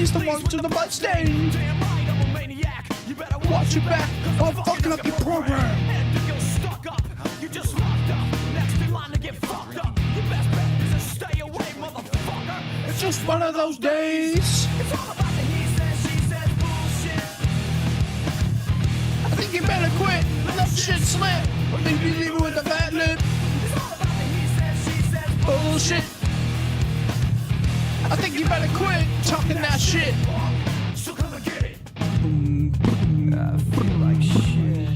He's the one to the butt stain. Damn right, I'm a maniac. You better Watch your back, I'm fucking up your program. And if you're stuck up, you just locked up. Next in line to get fucked up. Your best bet is to stay away, motherfucker. It's just one of those days. It's all about the he says, she says bullshit. I think you better quit. Let shit slip. I think you leave it with the fat lip. It's all about the he says, she says Bullshit. I think you better quit talking that shit. So come and get it. I feel like shit.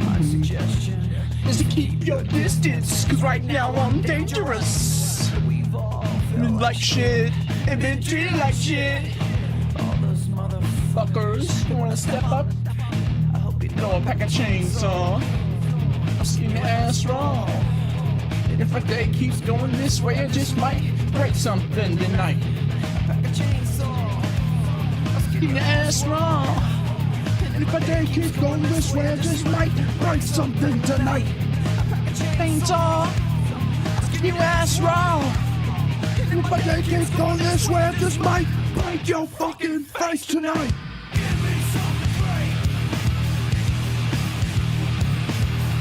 My suggestion Is to keep your distance, cause right now I'm dangerous. we've all Been like shit, and been treated like shit. all those motherfuckers. Fuckers, you wanna step up? I hope you Throw a pack of chainsaw. I'll skin your ass raw. And if a day keeps going this way, I just might break something tonight. pack a chainsaw. Skin your ass raw. And if a day keeps going this way, I just might break something tonight. Chainsaw. Skin your ass raw. And if a day keeps going this way, I just might break your fucking face tonight. Give me something great.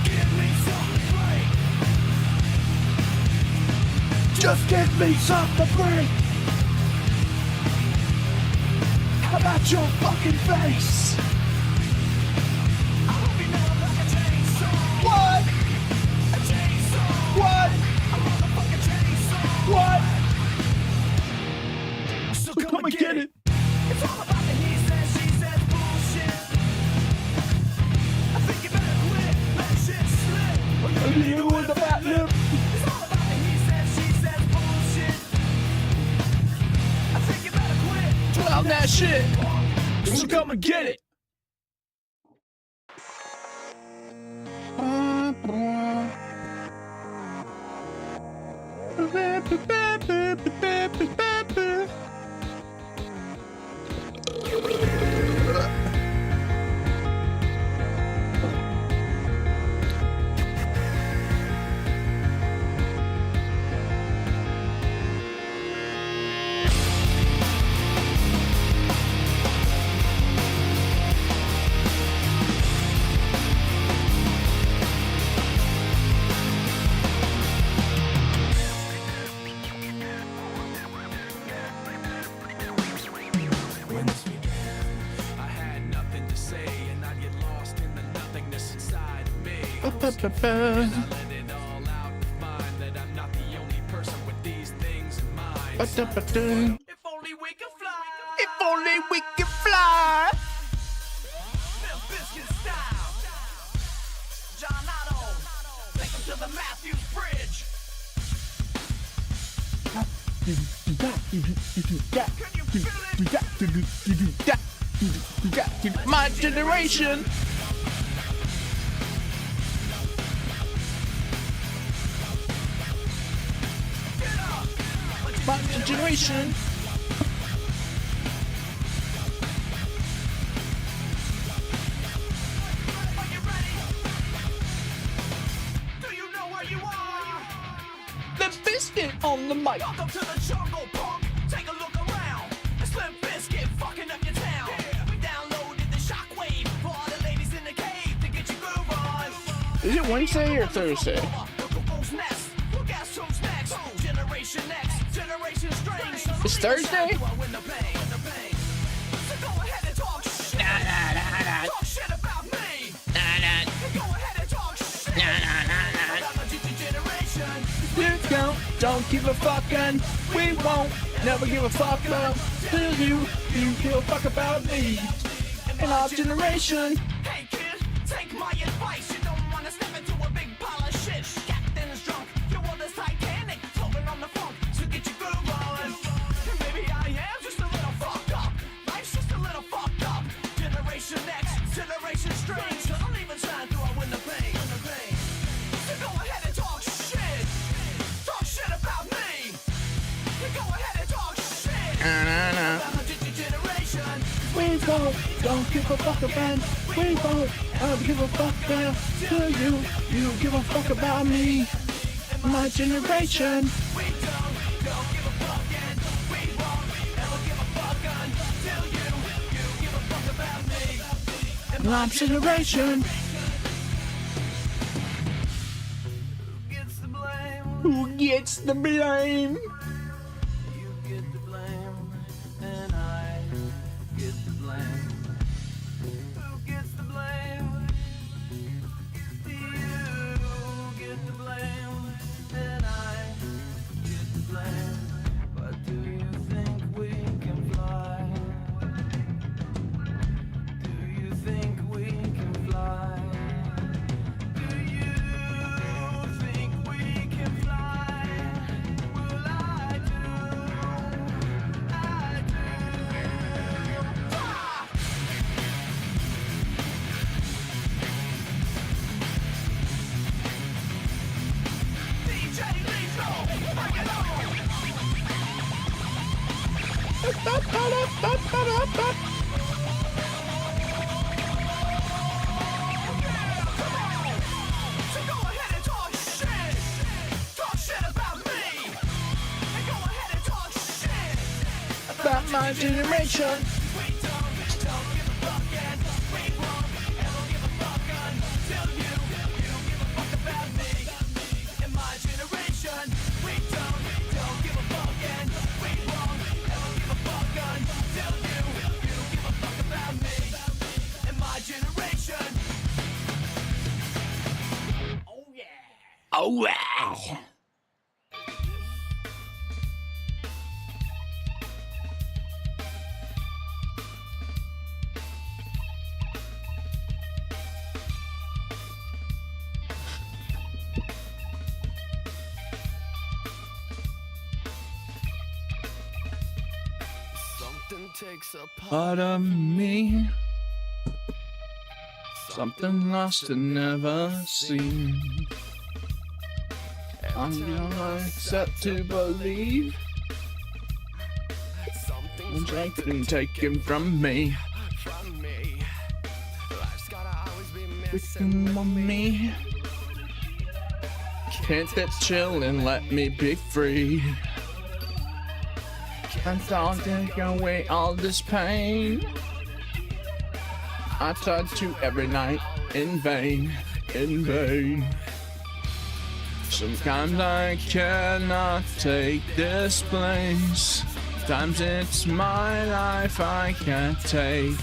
Give me something great. Just give me something free. How about your fucking face? I hope you know I'm like a chainsaw. What? A chainsaw. What? A motherfucking chainsaw. What? So Come and get it. It's all about the he says, she says bullshit. I think you better quit. Let shit slip. Leave it with the fat lip. It's all about the he says, she says bullshit. I think you better quit. Drown that shit. So come and get it. When this began, I had nothing to say, and I'd get lost in the nothingness inside of me. I let it all out to find that I'm not the only person with these things in mind. If only we could fly. If only we could fly. Limp Bizkit style. John Otto. Take him to the Matthews Bridge. My generation. My generation. Are you ready? Do you know where you are? The biscuit on the mic. Welcome to the jungle, punk. Take a look around. It's Limp Bizkit fucking up your town. We downloaded the shockwave for all the ladies in the cave to get your groove on. Is it Wednesday or Thursday? Who's next? Who guess who's next? Generation X, Generation Strange. It's Thursday? So go ahead and talk shit. Talk shit about me. Go ahead and talk shit. About my generation. Don't give a fuck, and we won't never give a fuck about you. You give a fuck about me and our generation. Hey kid, take my advice. You don't wanna step into a big pile of shit. Captain is drunk, your world is Titanic, floating on the funk. So get your groove on. Maybe I am just a little fucked up. Life's just a little fucked up. Generation X, Generation Strange. So don't even try to win the pain. So go ahead and talk shit. Talk shit about me. Go ahead and talk shit. About my generation. We won't, don't give a fuck about. We won't, don't give a fuck about you. You give a fuck about me, my generation. We don't give a fuck and we won't ever give a fuck. Life's generation. Gets the blame. Who gets the blame? You get the blame, and I get the blame. Who gets the blame? You get the blame, and I get the blame. But do you think we can fly? Do you think we can fly? Do you think we can fly? Well, I do. I do. Ah! DJ Lethal, bring it on! So go ahead and talk shit. Talk shit about me. And go ahead and talk shit About my generation. We don't give a fuck, and we won't ever give a fuck until you give a fuck about me and my generation. We don't give a fuck, and we won't ever give a fuck until you give a fuck about me and my generation. Oh yeah. Oh wow. Something takes a Part of me, something lost and never seen. I'm gonna accept to believe something's something taken from me. from me. Life's gotta always be Wicking missing on me. Can't sit chill and let me be free. I'm trying to take away all this pain. I tried to every night in vain, in vain. Sometimes I cannot take this place. Sometimes it's my life I can't take.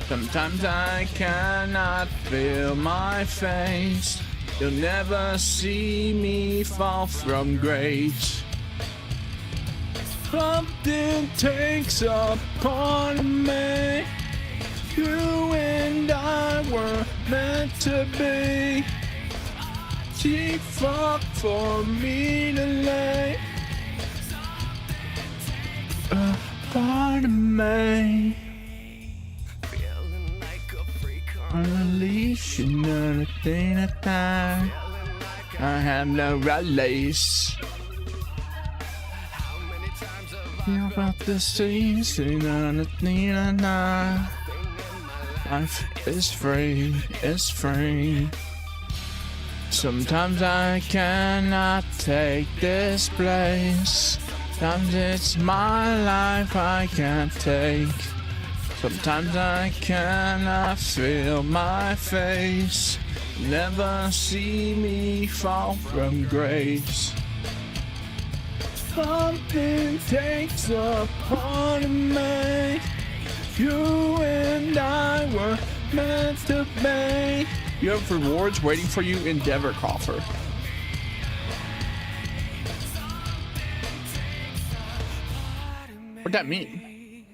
Sometimes I cannot feel my face. You'll never see me fall from grace. Something takes a part of me. You and I were meant to be. She fucked for me to lay. A part of me. feeling like a freak on Unleashing anything at time. feeling like I have no release. how many times have I Feel about the season, anything at night. been in my life? Life is free, it's free. Sometimes I cannot take this place. Sometimes it's my life I can't take. Sometimes I cannot feel my face. Never see me fall from grace. Something takes a part of me. You and I were meant to be. You have rewards waiting for you in Dever Coffer. What'd that mean?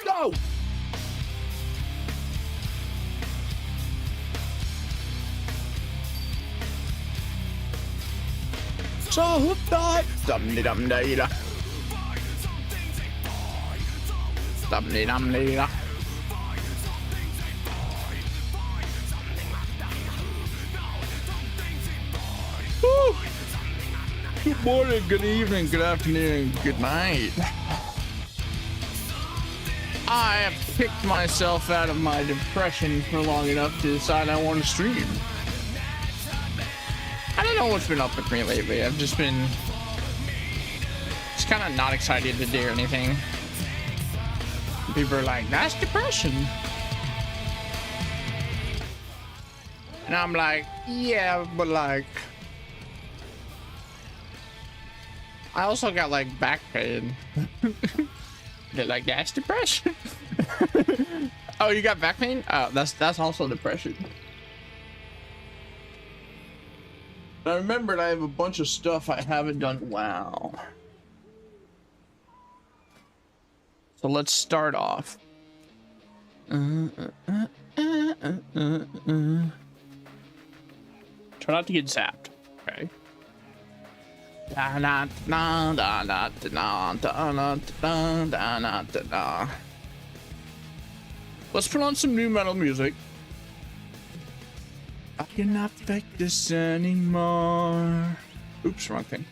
Go! So die, dum dum da, dum dum da. morning, good evening, good afternoon, good night. I have picked myself out of my depression for long enough to decide I want to stream. I don't know what's been up with me lately. I've just been kind of not excited to do anything. People are like, that's depression. And I'm like, yeah, but like, I also got like back pain. They're like, that's depression. Oh, you got back pain? Oh, that's also depression. I remembered I have a bunch of stuff I haven't done. Wow. So let's start off. Try not to get zapped. Okay. Let's put on some new metal music. I cannot fake this anymore. Oops, wrong thing.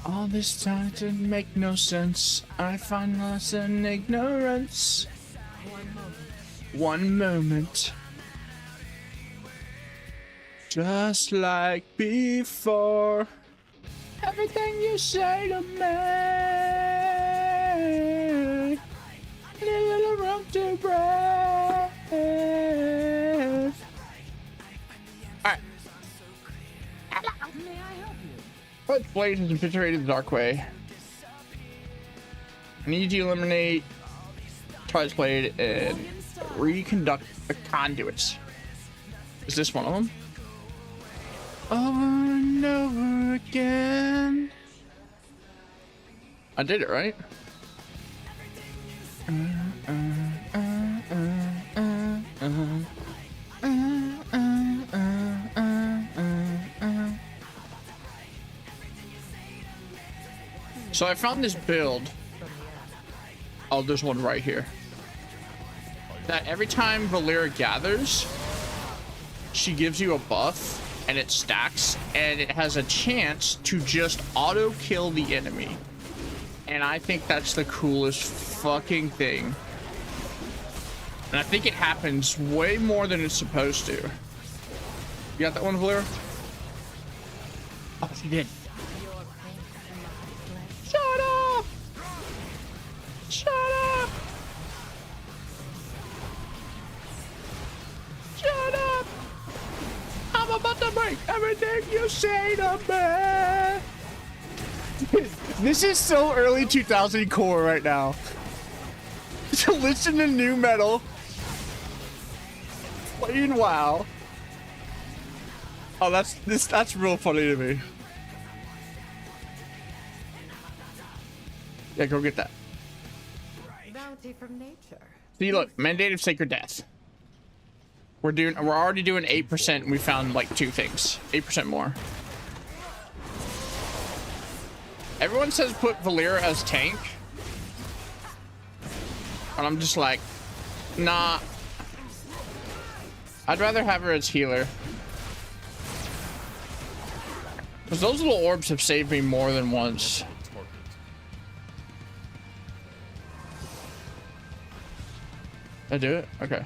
All this time to make no sense. I find loss in ignorance. One moment. Just like before. Everything you say to me. Need a little room to breathe. Alright. May I help you? Put blades is infiltrated the dark way. I need to eliminate Twilight Blade and reconduct the conduits. Is this one of them? Over and over again. I did it right. So I found this build. Oh, there's one right here. That every time Valera gathers, she gives you a buff and it stacks and it has a chance to just auto kill the enemy. And I think that's the coolest fucking thing. And I think it happens way more than it's supposed to. You got that one, Valera? Oh, she did. Shut up! Shut up! Shut up! I'm about to break everything you say to me! This is so early 2000 core right now. To listen to new metal. Playing WoW. Oh, that's real funny to me. Yeah, go get that. Bounty from nature. See, look, mandated sacred death. We're already doing 8%. And we found like 2 things. 8% more. Everyone says put Valera as tank. And I'm just like, nah. I'd rather have her as healer. Because those little orbs have saved me more than once. I do it? Okay.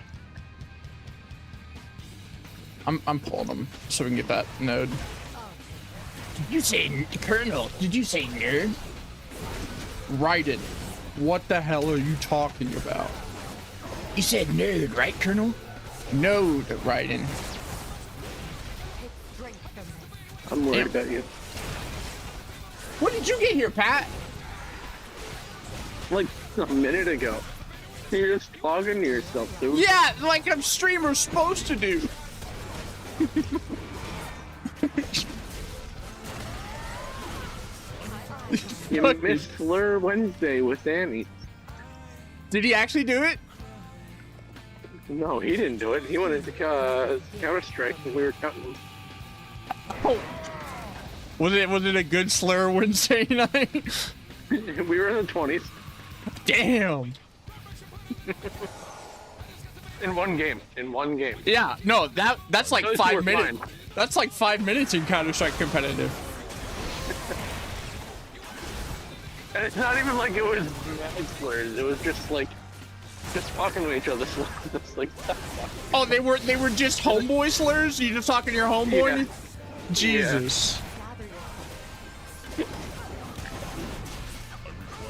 I'm pulling them so we can get that node. Did you say Colonel? Did you say nerd? Raiden. What the hell are you talking about? You said nerd, right, Colonel? Node, Raiden. I'm worried about you. When did you get here, Pat? Like a minute ago. You're just talking to yourself, dude. Yeah, like a streamer's supposed to do. You missed Fleur Wednesday with Annie. Did he actually do it? No, he didn't do it. He went into Counter-Strike and we were counting. Oh. Was it a good slur Wednesday night? We were in the 20s. Damn. In one game. In one game. Yeah, no, that's like Those two 5 were minutes. fine. That's like 5 minutes in Counter-Strike competitive. And it's not even like it was mad slurs. It was just like, just talking to each other. Just like, Oh, they were just homeboy slurs? You just talking to your homeboy? Yeah. Jesus.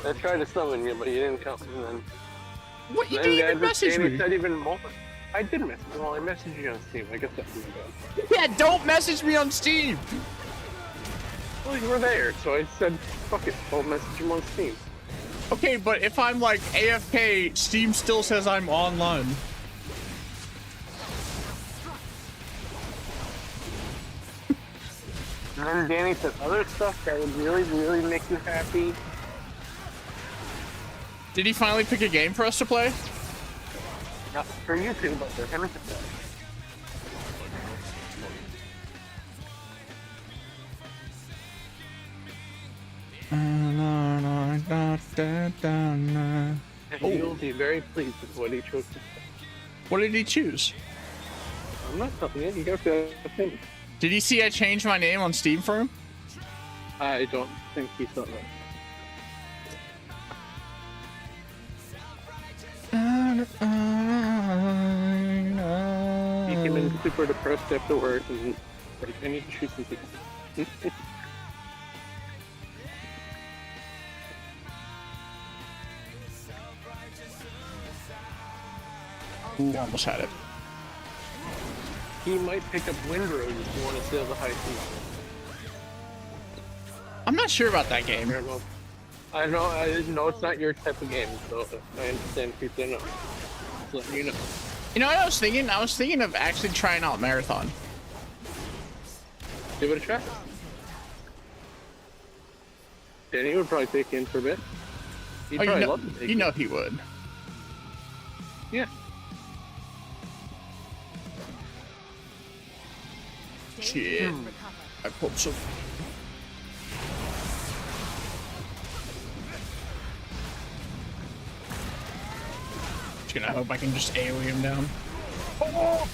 I tried to summon you, but you didn't come. And then, What, you then didn't even guys, message Danny me? said even more. I did message you. Well, I messaged you on Steam. I guess that's my bad. Yeah, don't message me on Steam. Well, you were there, so I said, fuck it. I'll message him on Steam. Okay, but if I'm like AFK, Steam still says I'm online. And then Danny said other stuff that would really, really make you happy. Did he finally pick a game for us to play? Not for you two, but for him to say. And you'll be very pleased with what he chose to say. What did he choose? I'm not telling you, you have to think. Did he see I changed my name on Steam for him? I don't think he saw that. He came in super depressed after work and like, I need to shoot some people. Ooh, almost had it. He might pick up Windrose if you want to sail the high seas. I'm not sure about that game. I know it's not your type of game, so I understand if you say no. Just letting you know. You know what I was thinking? I was thinking of actually trying out Marathon. Give it a try. Danny would probably take you in for a bit. He'd probably love to take you know he would. Yeah. Shit. I pulled some. Just gonna hope I can just AoE him down. Oh!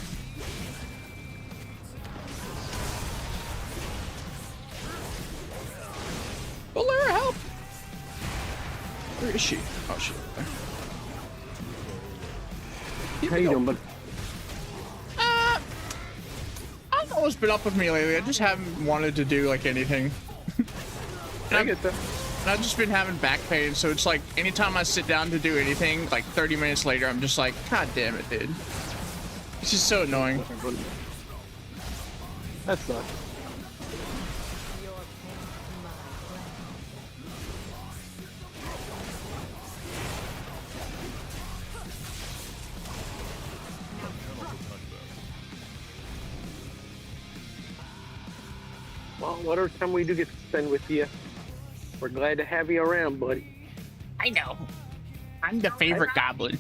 Well, let her help. Where is she? Oh, shit. How you doing, bud? I don't know what's been up with me lately. I just haven't wanted to do like anything. I get that. And I've just been having back pain, so it's like anytime I sit down to do anything, like 30 minutes later, I'm just like, God damn it, dude. It's just so annoying. That sucks. Well, whatever time we do get to spend with you, we're glad to have you around, buddy. I know. I'm the favorite goblin.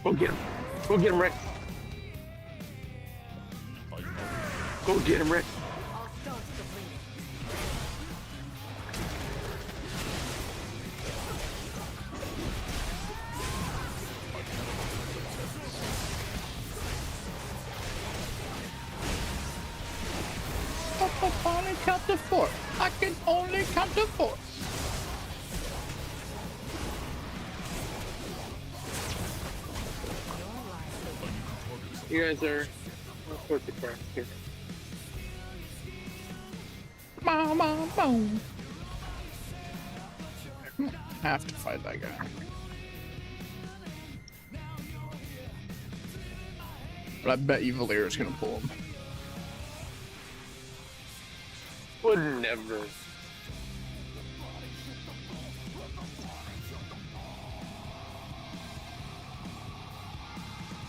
Go get him. Go get him, Rex. Go get him, Rex. I can only count to 4. I can only count to 4. You guys are all sorts of crap here. Boom. Have to fight that guy. But I bet you Valera's gonna pull him. Would never.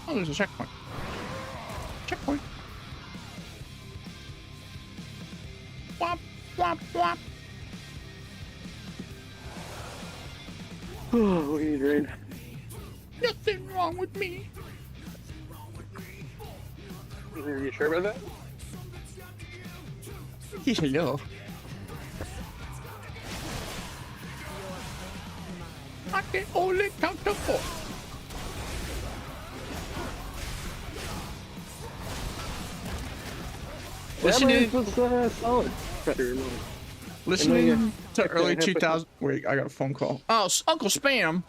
Oh, there's a checkpoint. Checkpoint. Womp, womp, womp. Oh, what are you doing? Nothing wrong with me. Are you sure about that? Hello. I can only count to 4. Listening, solid. listening to early 2000. Wait, I got a phone call. Oh, Uncle Spam.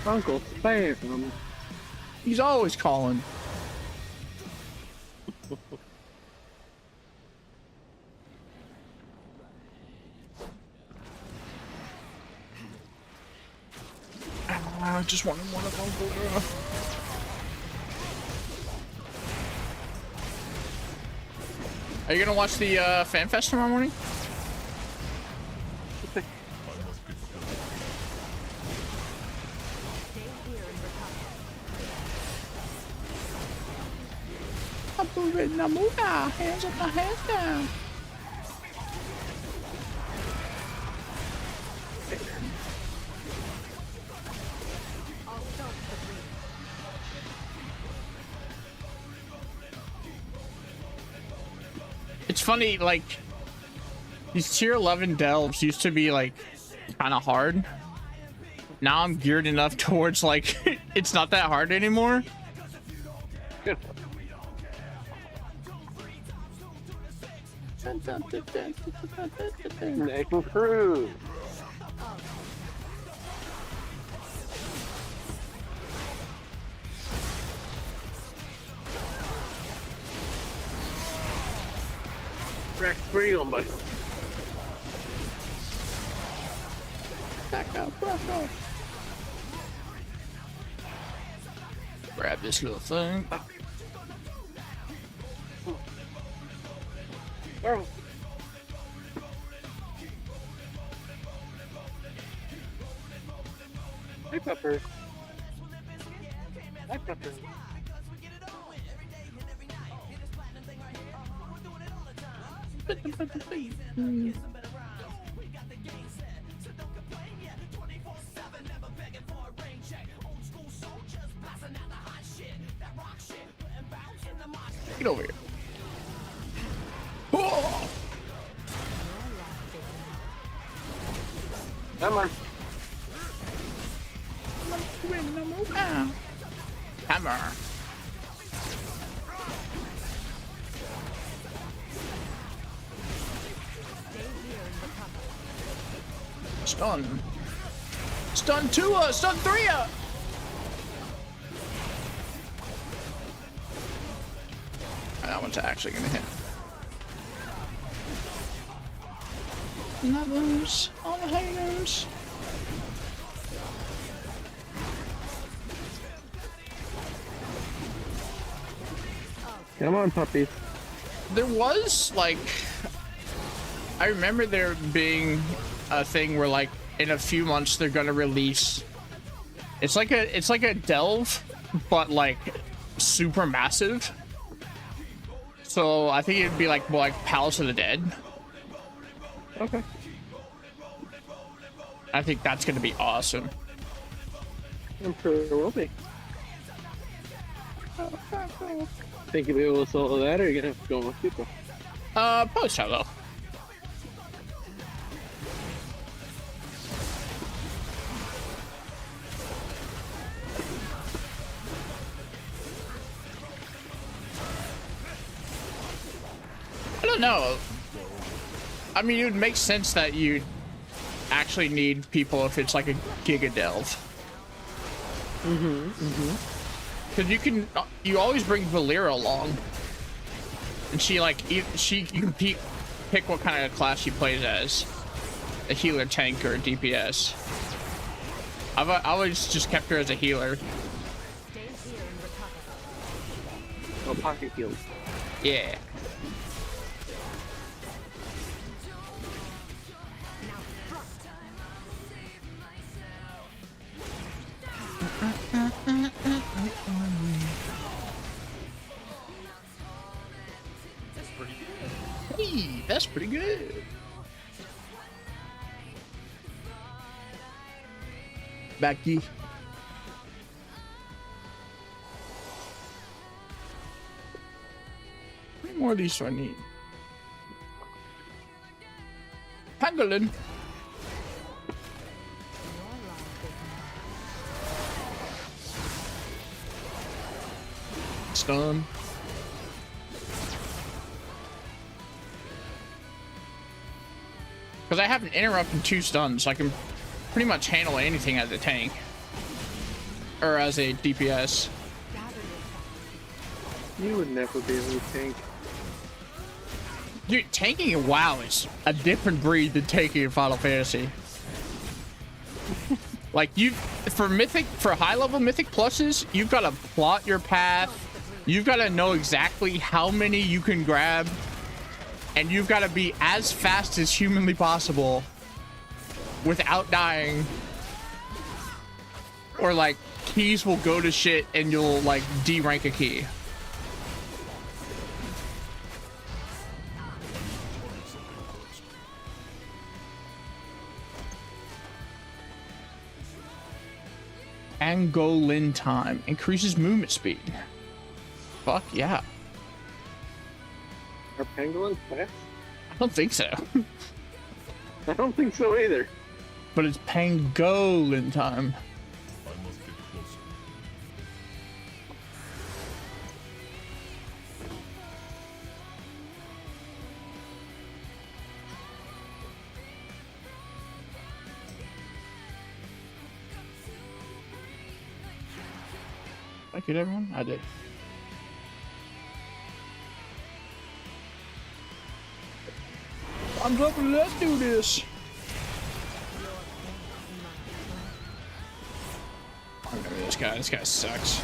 Uncle Spam. He's always calling. I just wanted one of Uncle. Are you gonna watch the FanFest tomorrow morning? Hands up, my hands down. It's funny, like, these tier 11 delves used to be, like, kind of hard. Now I'm geared enough towards, like, it's not that hard anymore. Good. Nickel Crew. Rex, where are you going, buddy? Back up, back up. Grab this little thing. Girl. Hey, Pepper. Hi, Pepper. Get over here. Oh! Come on. Hammer. Stun. Stun 2, stun 3. That one's actually gonna hit. Lovers, all the haters. Come on, puppies. There was, like, I remember there being a thing where, like, in a few months they're gonna release. It's like a delve, but like super massive. So I think it'd be like more like Palace of the Dead. Okay. I think that's gonna be awesome. I'm sure it will be. Think you'll be able to solo that, or are you gonna have to go with people? Probably solo. I don't know. I mean, it would make sense that you'd actually need people if it's like a Giga Delve. Because you always bring Valera along, and she you can pick what kind of class she plays as, a healer, tank, or a DPS. I've always just kept her as a healer. Oh, pocket heals. Yeah. Hey, that's pretty good. Becky. How many more of these do I need? Pangolin. stun. Because I have an interrupt and 2 stuns, so I can pretty much handle anything as a tank. Or as a DPS. You would never be able to tank. Dude, tanking in WoW is a different breed than tanking in Final Fantasy. Like, for high-level Mythic Pluses, you've got to plot your path. You've got to know exactly how many you can grab. And you've got to be as fast as humanly possible without dying. Or, like, keys will go to shit and you'll, like, D-rank a key. Pangolin time increases movement speed. Fuck yeah. Are pangolins fast? I don't think so. I don't think so either. But it's pangolin time. I killed everyone? I did. I'm up, let's do this. I remember this guy. This guy sucks.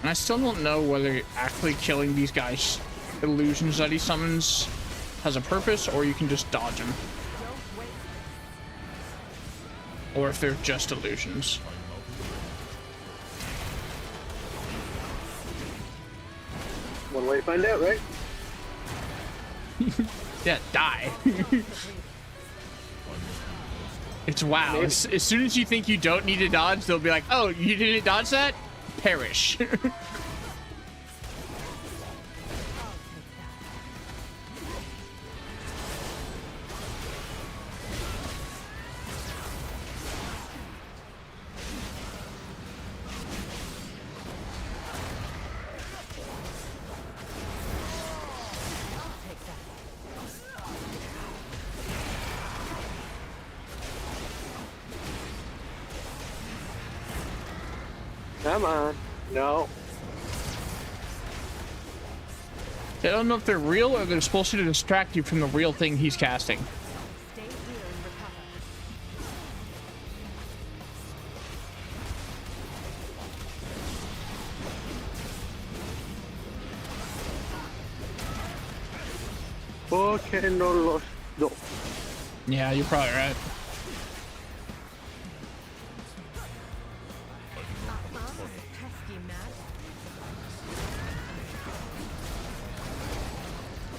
And I still don't know whether actually killing these guys' illusions that he summons has a purpose, or you can just dodge them. Or if they're just illusions. One way to find out, right? Yeah, die. It's WoW. As soon as you think you don't need to dodge, they'll be like, oh, you didn't dodge that? Perish. Come on. No. I don't know if they're real or they're supposed to distract you from the real thing he's casting. Stay here and recover. Porque no los do. Yeah, you're probably right. Pesky Matt.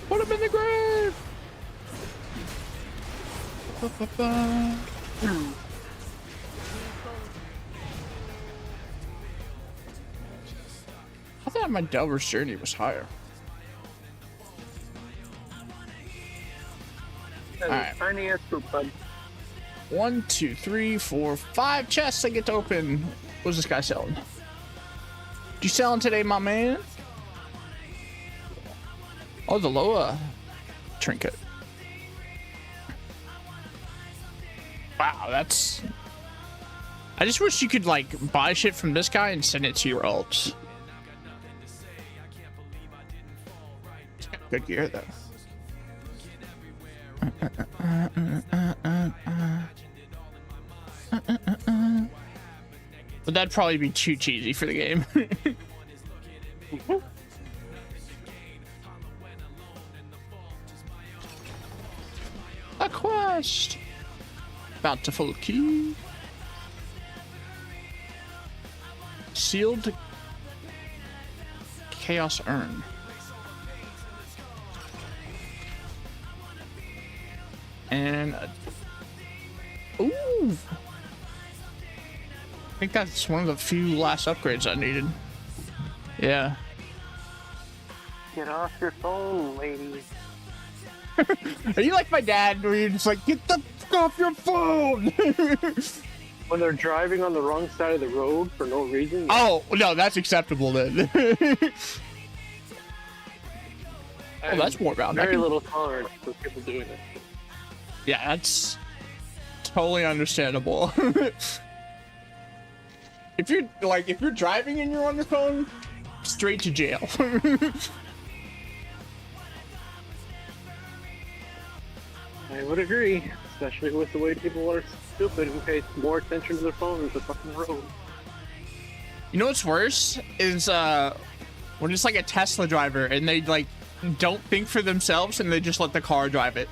Put him in the grave! Ba-ba-ba. I thought my Delver's journey was higher. Alright. Tiny ass poop bud. 1, 2, 3, 4, 5 chests I get to open. What's this guy selling? You selling today, my man? Oh, the Loa trinket. Wow, that's... I just wish you could, like, buy shit from this guy and send it to your alts. It's got good gear, though. But that'd probably be too cheesy for the game. A quest! Bountiful key. Sealed Chaos Urn. And ooh, I think that's one of the few last upgrades I needed. Yeah. Get off your phone, lady. Are you like my dad, where you're just like, get the fuck off your phone? when they're driving on the wrong side of the road for no reason. Yeah. Oh no, that's acceptable then. Oh, that's more bound. Very little tolerance for people doing it. Yeah, that's totally understandable. If you're driving and you're on your phone, straight to jail. I would agree, especially with the way people are stupid and pay more attention to their phone than the fucking road. You know what's worse is when it's like a Tesla driver and they like don't think for themselves and they just let the car drive it.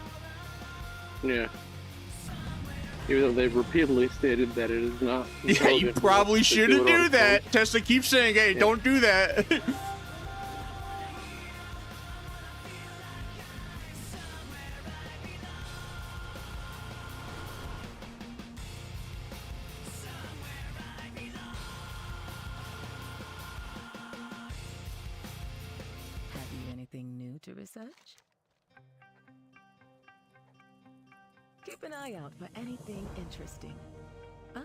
Yeah. Even though they've repeatedly stated that it is not. Yeah, you probably shouldn't do that. Tesla keeps saying, hey, don't do that. Have you anything new to research? Keep an eye out for anything interesting. Ah,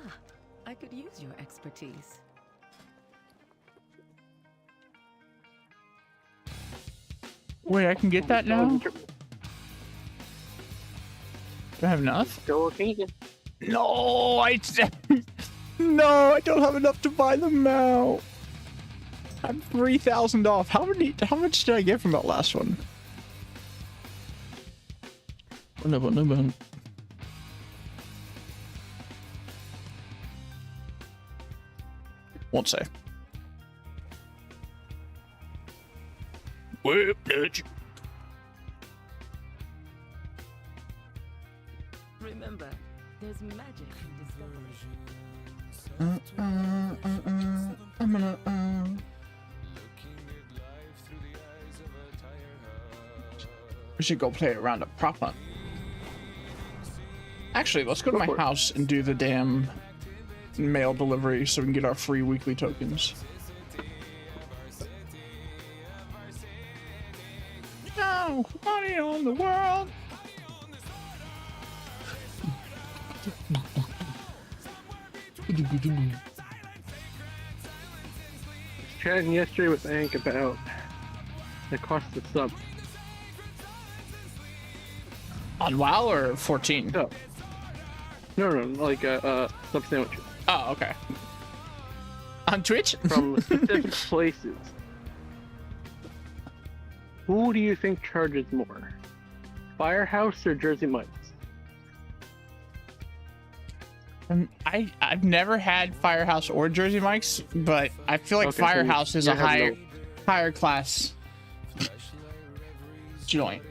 I could use your expertise. Wait, I can get that now? Do I have enough? Go again. No, no, I don't have enough to buy them now. I'm 3,000 off. How much did I get from that last one? No. Won't say. Whip nudge. Remember, there's magic in discovery. We should go play around a prop hunt. Actually, let's go to my house and do the damn mail delivery so we can get our free weekly tokens. No money on the world. Chatting yesterday with Hank about the cost of sub. On WoW or 14? No, like sub sandwiches. Oh, okay. On Twitch? From specific places. Who do you think charges more? Firehouse or Jersey Mike's? I've never had Firehouse or Jersey Mike's, but I feel like Okay, Firehouse so is you a have higher class joint.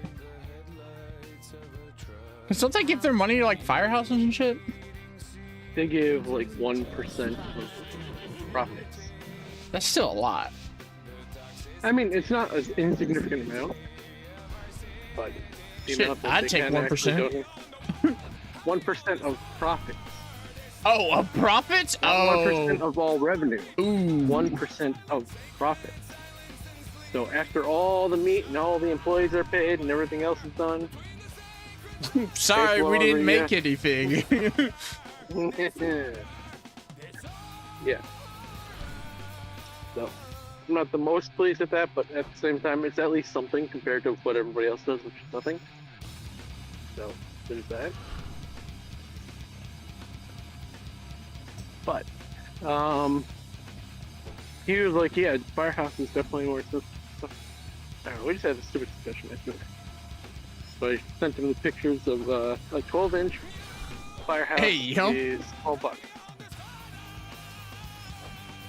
Cause don't they give their money to like firehouses and shit? They give like 1% of profits. That's still a lot. I mean, it's not an insignificant amount, but the Shit, amount that I'd they take can 1%. actually donate- 1% of profits. Oh, of profits? Not Oh, 1% of all revenue. ooh. 1% of profits. So after all the meat and all the employees are paid and everything else is done, Sorry, we didn't make anything. yeah. So I'm not the most pleased at that, but at the same time, it's at least something compared to what everybody else does, which is nothing. So there's that. But he was like, yeah, Firehouse is definitely more stuff. I don't know, we just had a stupid discussion, I think. So I sent him the pictures of a 12-inch Firehouse is $12.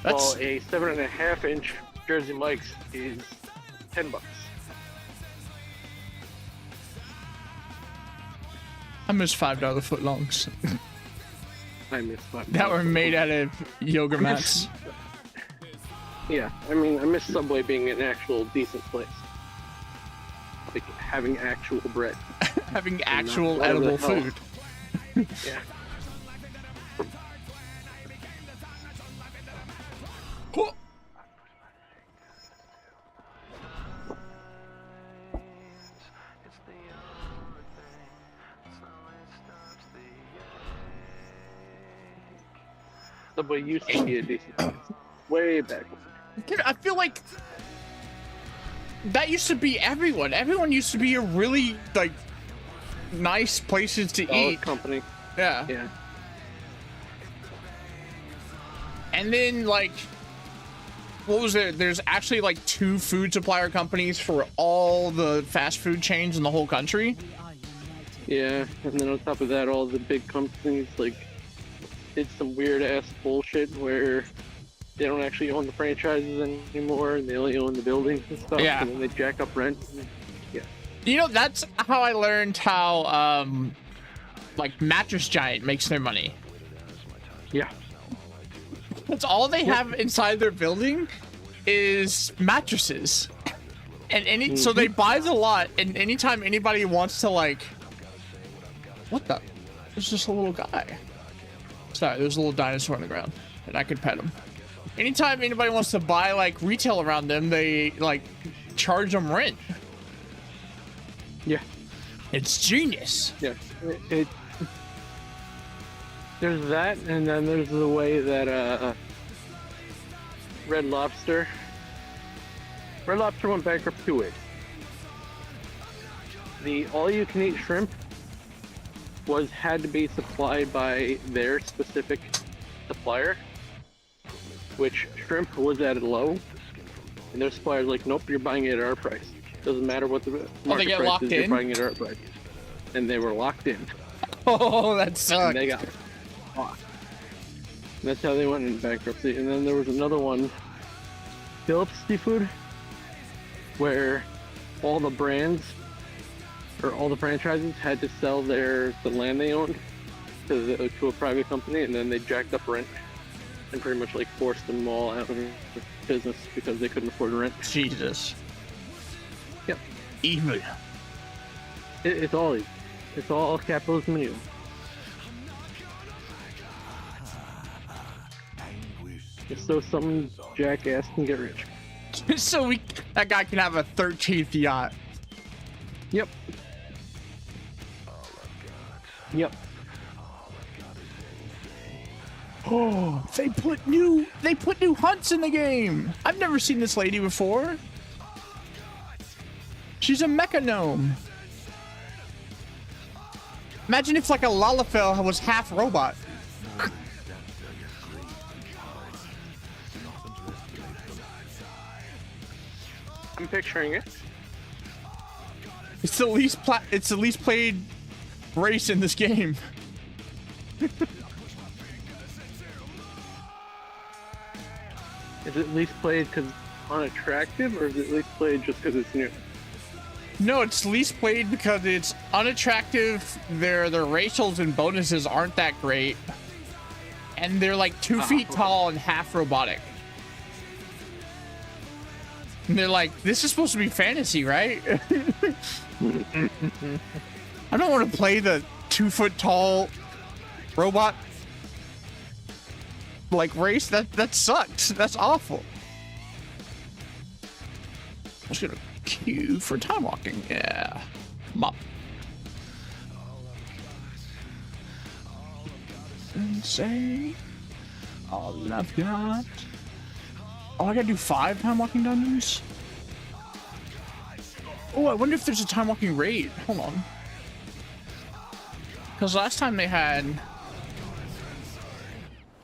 That's... While a 7.5-inch Jersey Mike's is $10. I miss $5 footlongs I miss $5. that were made out of yoga mats. Yeah, I mean, I miss Subway being an actual decent place. Like having actual bread. Having actual whatever edible the hell. food. Yeah. Oh. Subway used to be a decent place. Way back. Dude, I feel like that used to be everyone. Everyone used to be a really like nice places to Solid eat. company. Yeah. Yeah. And then like, what was there? There's actually like 2 food supplier companies for all the fast food chains in the whole country. Yeah, and then on top of that, all the big companies like did some weird ass bullshit where they don't actually own the franchises anymore, and they only own the buildings and stuff. Yeah. And then they jack up rent. Yeah. You know, that's how I learned how like Mattress Giant makes their money. Yeah. That's all they have inside their building is mattresses. And so they buy the lot, and anytime anybody wants to like, what the? There's just a little guy. Sorry, there's a little dinosaur on the ground, and I could pet him. Anytime anybody wants to buy like retail around them, they like charge them rent. Yeah. It's genius. Yeah. There's that, and then there's the way that Red Lobster went bankrupt 2 ways. The all-you-can-eat shrimp had to be supplied by their specific supplier, which shrimp was at a low, and their supplier's like, nope, you're buying it at our price. Doesn't matter what the market get price locked is, in? you're buying it at our price. And they were locked in. Oh, that sucks. And they got fucked. And that's how they went into bankruptcy. And then there was another one, Phillips Seafood, where all the brands or all the franchises had to sell the land they owned to a private company, and then they jacked up rent and pretty much like forced them all out of business because they couldn't afford rent. Jesus. Yep. Evil. It's all capitalism and evil. Just so some jackass can get rich. So that guy can have a 13th yacht. Yep. Yep. Oh, they put new hunts in the game. I've never seen this lady before. She's a mecha gnome. Imagine if like a Lalafell was half robot. I'm picturing it. It's the least played race in this game. Is it least played because it's unattractive, or is it least played just because it's new? No, it's least played because it's unattractive. Their racials and bonuses aren't that great, and they're like 2 feet tall and half robotic. And they're like, this is supposed to be fantasy, right? I don't want to play the 2 foot tall robot like race. That sucks. That's awful. I'm just gonna queue for time walking. Yeah. Mop. And say all I've got. Oh, I gotta do 5 time walking dungeons? Oh, I wonder if there's a time walking raid. Hold on. Because last time they had,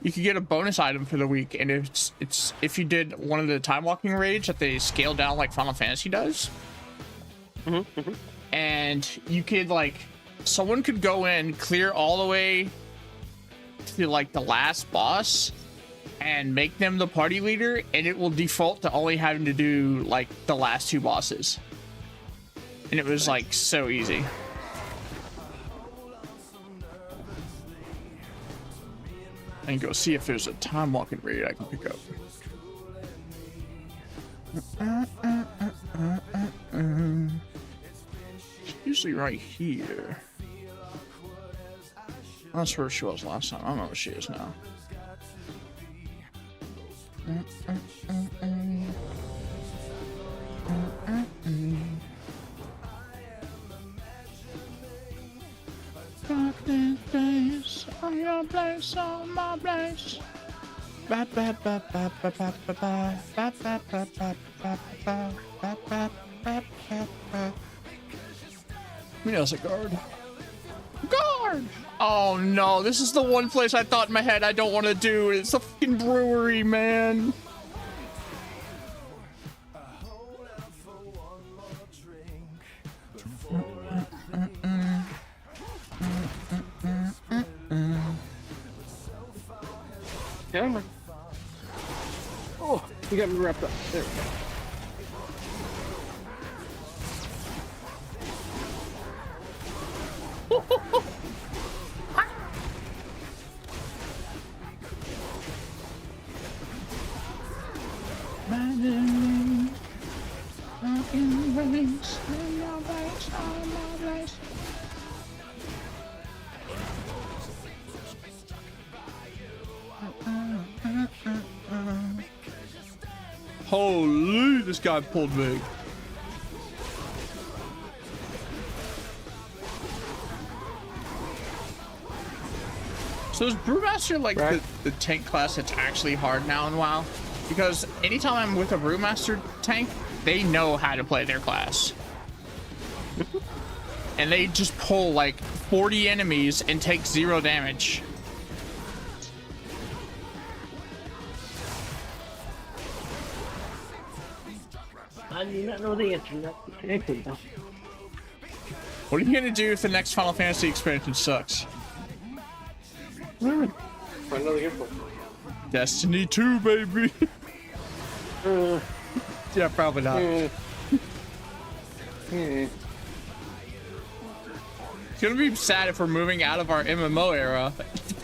you could get a bonus item for the week, and it's if you did one of the time walking raids that they scale down like Final Fantasy does. And you could like, someone could go in, clear all the way to like the last boss, and make them the party leader, and it will default to only having to do like the last 2 bosses. And it was like so easy. And go see if there's a time walking raid I can pick up. Usually right here. That's where she was last time. I don't know where she is now. Darkness days on your place, on my place. Who knows a guard? Guard! Oh no, this is the one place I thought in my head I don't want to do. It's the fucking brewery, man. Yeah. Oh, you got me wrapped up. There we go. Holy, this guy pulled big. So is Brewmaster like the tank class that's actually hard now in WoW? Because anytime I'm with a Brewmaster tank, they know how to play their class. And they just pull like 40 enemies and take 0 damage. I do not know the answer. What are you gonna do if the next Final Fantasy expansion sucks? Find another gift one. Destiny 2, baby. Yeah, probably not. Hmm. It's gonna be sad if we're moving out of our MMO era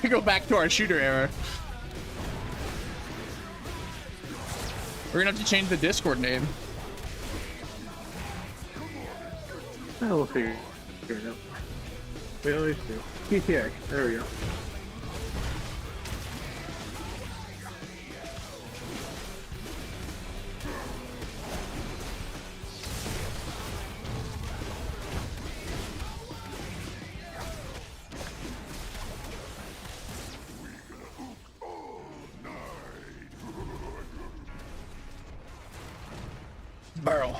to go back to our shooter era. We're gonna have to change the Discord name. We'll figure it out. We always do. PTX. There we go. Barrel.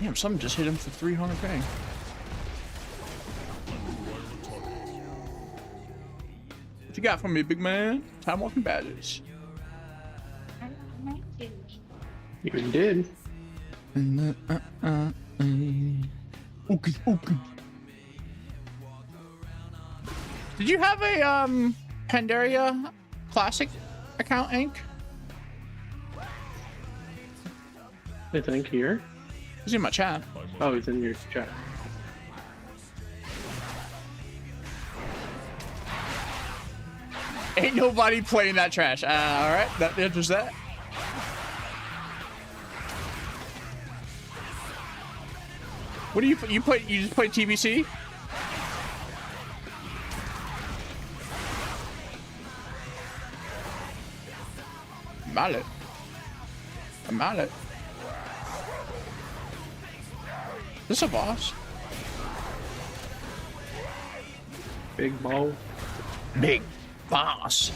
Damn, someone just hit him for 300 ping. What you got for me, big man? Time walking badges. You did. Okay, okay. Did you have a Pandaria Classic account, Inc? I think here. He's in my chat. Oh, he's in your chat. Ain't nobody playing that trash. All right, that answers that. What do you play? You just play TBC? Mallet. A mallet. This a boss? Big ball. Big boss.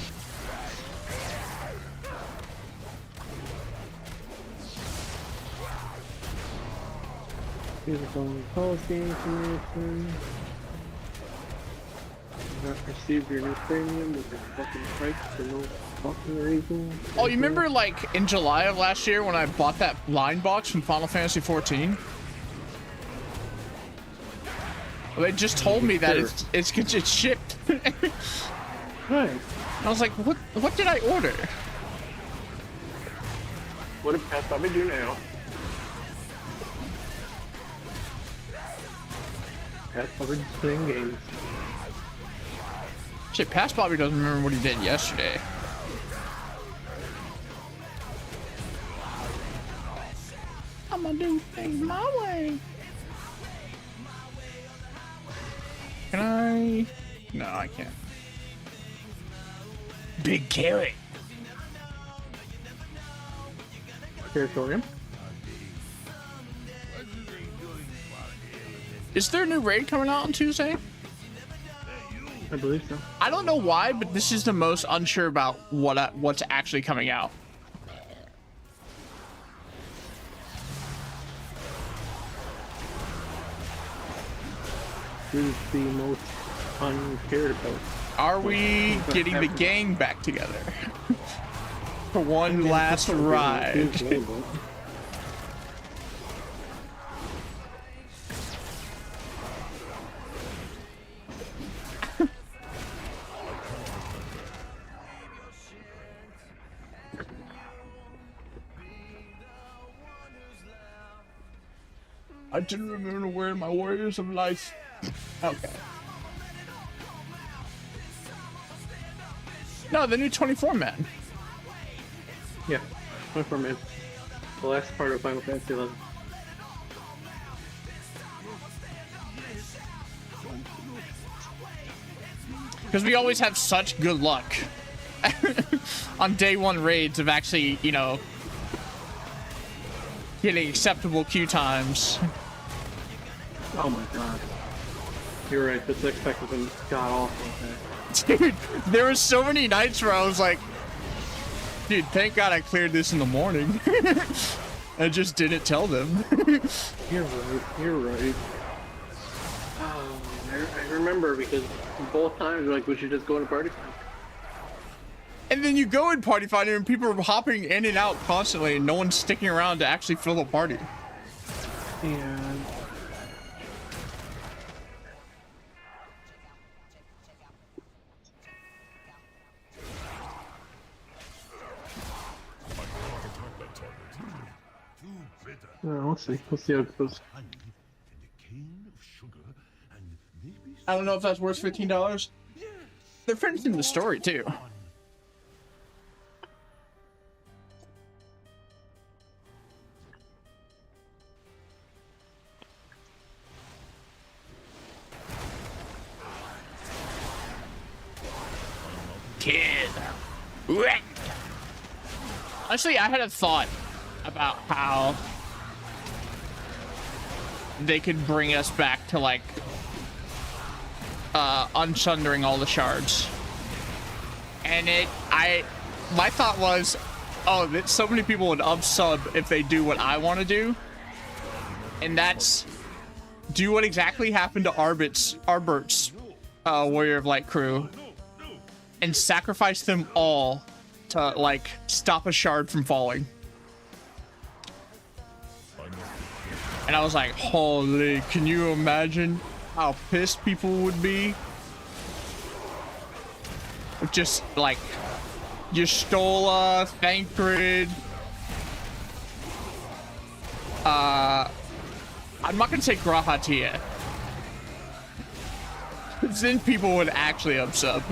Here's the phone policy information. Not received your new premium with the fucking price for no fucking reason. Oh, you remember like in July of last year when I bought that line box from Final Fantasy 14? Well, they just told me that it's shipped. Right. I was like, what did I order? What did Pat Bobby do now? Pat Bobby's playing games. Shit, past Bobby doesn't remember what he did yesterday. I'm gonna do things my way. Can I? No, I can't. Big carrot. Territorium. Is there a new raid coming out on Tuesday? I believe so. I don't know why, but this is the most unsure about what's actually coming out. Who's the most uncared about? Are we getting the gang back together for one last ride? I didn't remember where my Warriors of Life. Okay. No, the new 24 man. Yeah, 24 man. The last part of Final Fantasy 11. Because we always have such good luck on day one raids of actually, you know, getting acceptable queue times. Oh my god. You're right, this next pack has been god awful. Dude, there were so many nights where I was like, dude, thank God I cleared this in the morning. I just didn't tell them. You're right, you're right. Oh, I remember because both times like we should just go to party time. And then you go in party finder and people are hopping in and out constantly and no one's sticking around to actually fill the party. Yeah. We'll see. We'll see how it goes. I don't know if that's worth $15. They're finishing the story too. Kid. Honestly, I had a thought about how they could bring us back to like unsundering all the shards. And my thought was, oh, that so many people would unsub if they do what I want to do. And that's do what exactly happened to Arbert's Warrior of Light crew and sacrifice them all to like stop a shard from falling. And I was like, holy, can you imagine how pissed people would be? Just like Yestola, Thancred. I'm not gonna say Grahatia. Then people would actually unsub.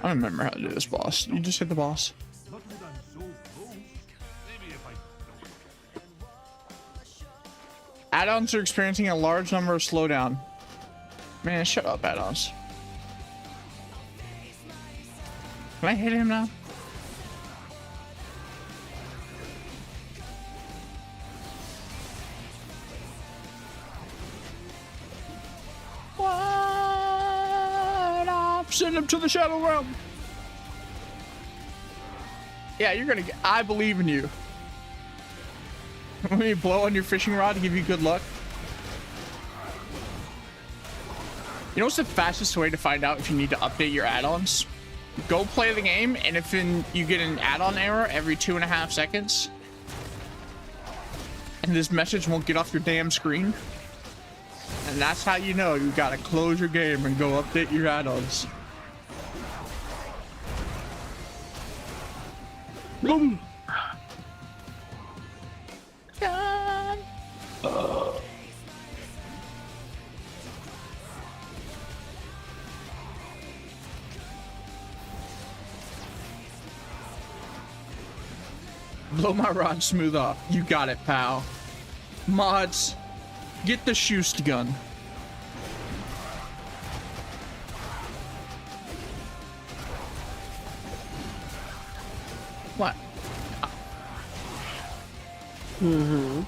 I don't remember how to do this boss. You just hit the boss. Add-ons are experiencing a large number of slowdown. Man, shut up, add-ons. Can I hit him now? Send him to the Shadow Realm. Yeah, you're gonna get. I believe in you. Let me blow on your fishing rod to give you good luck. You know what's the fastest way to find out if you need to update your add-ons? Go play the game, and if you get an add-on error every 2.5 seconds, and this message won't get off your damn screen, and that's how you know you gotta close your game and go update your add-ons. Boom. Blow my rod smooth off. You got it, pal. Mods, Get the Schust gun. What? Mm-hmm.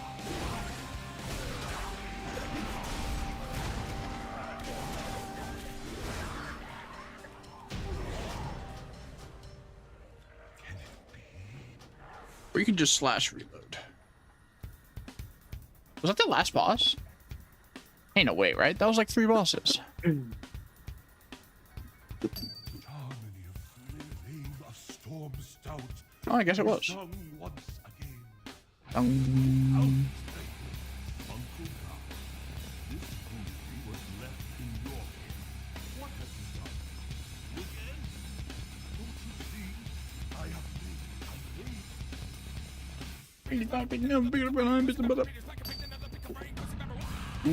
Or you can just slash reload. Was that the last boss? Ain't no way, right? That was like 3 bosses. Oh, I guess it was.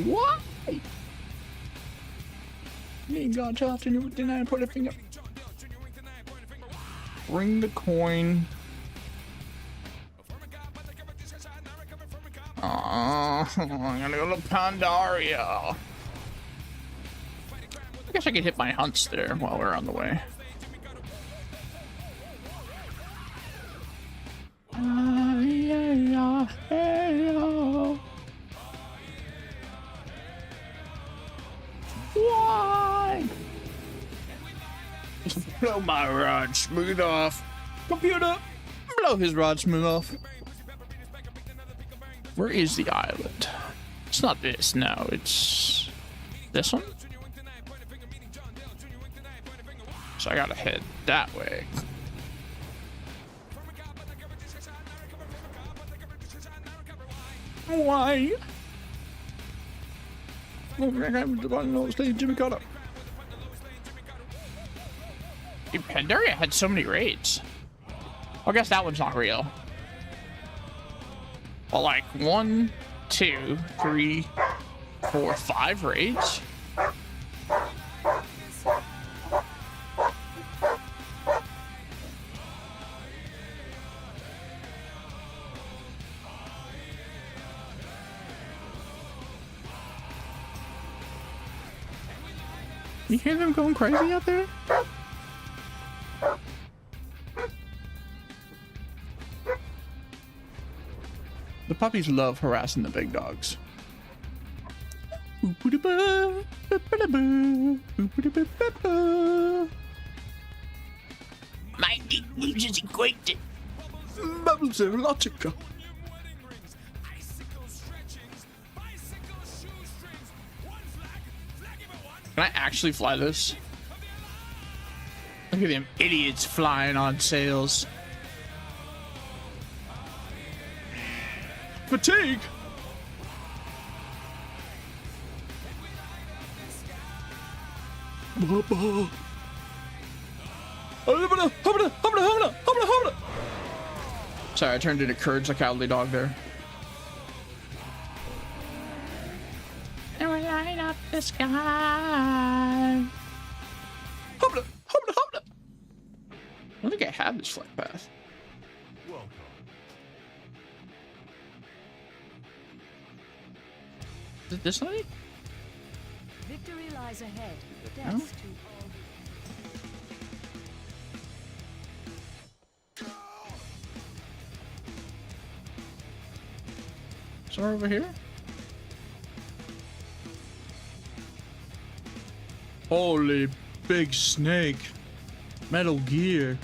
What? Me God, trust in you with the 9 put a finger. Bring the coin. I'm gonna go to Pandaria. I guess I could hit my hunts there while we're on the way. Why? Blow my rod smooth off. Computer, blow his rod smooth off. Where is the island? It's not this, no, it's this one. So I gotta head that way. Why? Jimmy Carter. Dude, Pandaria had so many raids. I guess that one's not real. Well, like 1, 2, 3, 4, 5 raids. You hear them going crazy out there? The puppies love harassing the big dogs. My English is equated. Bubbles of logica. Can I actually fly this? Look at them idiots flying on sails. Fatigue. Sorry, I turned into Courage the Cowardly Dog there. And we light up the sky. Hobla, hobla, hobla. I don't think I have this flight path. Is it this way? Victory lies ahead. No? Death to all. Somewhere over here? Holy big snake. Metal Gear.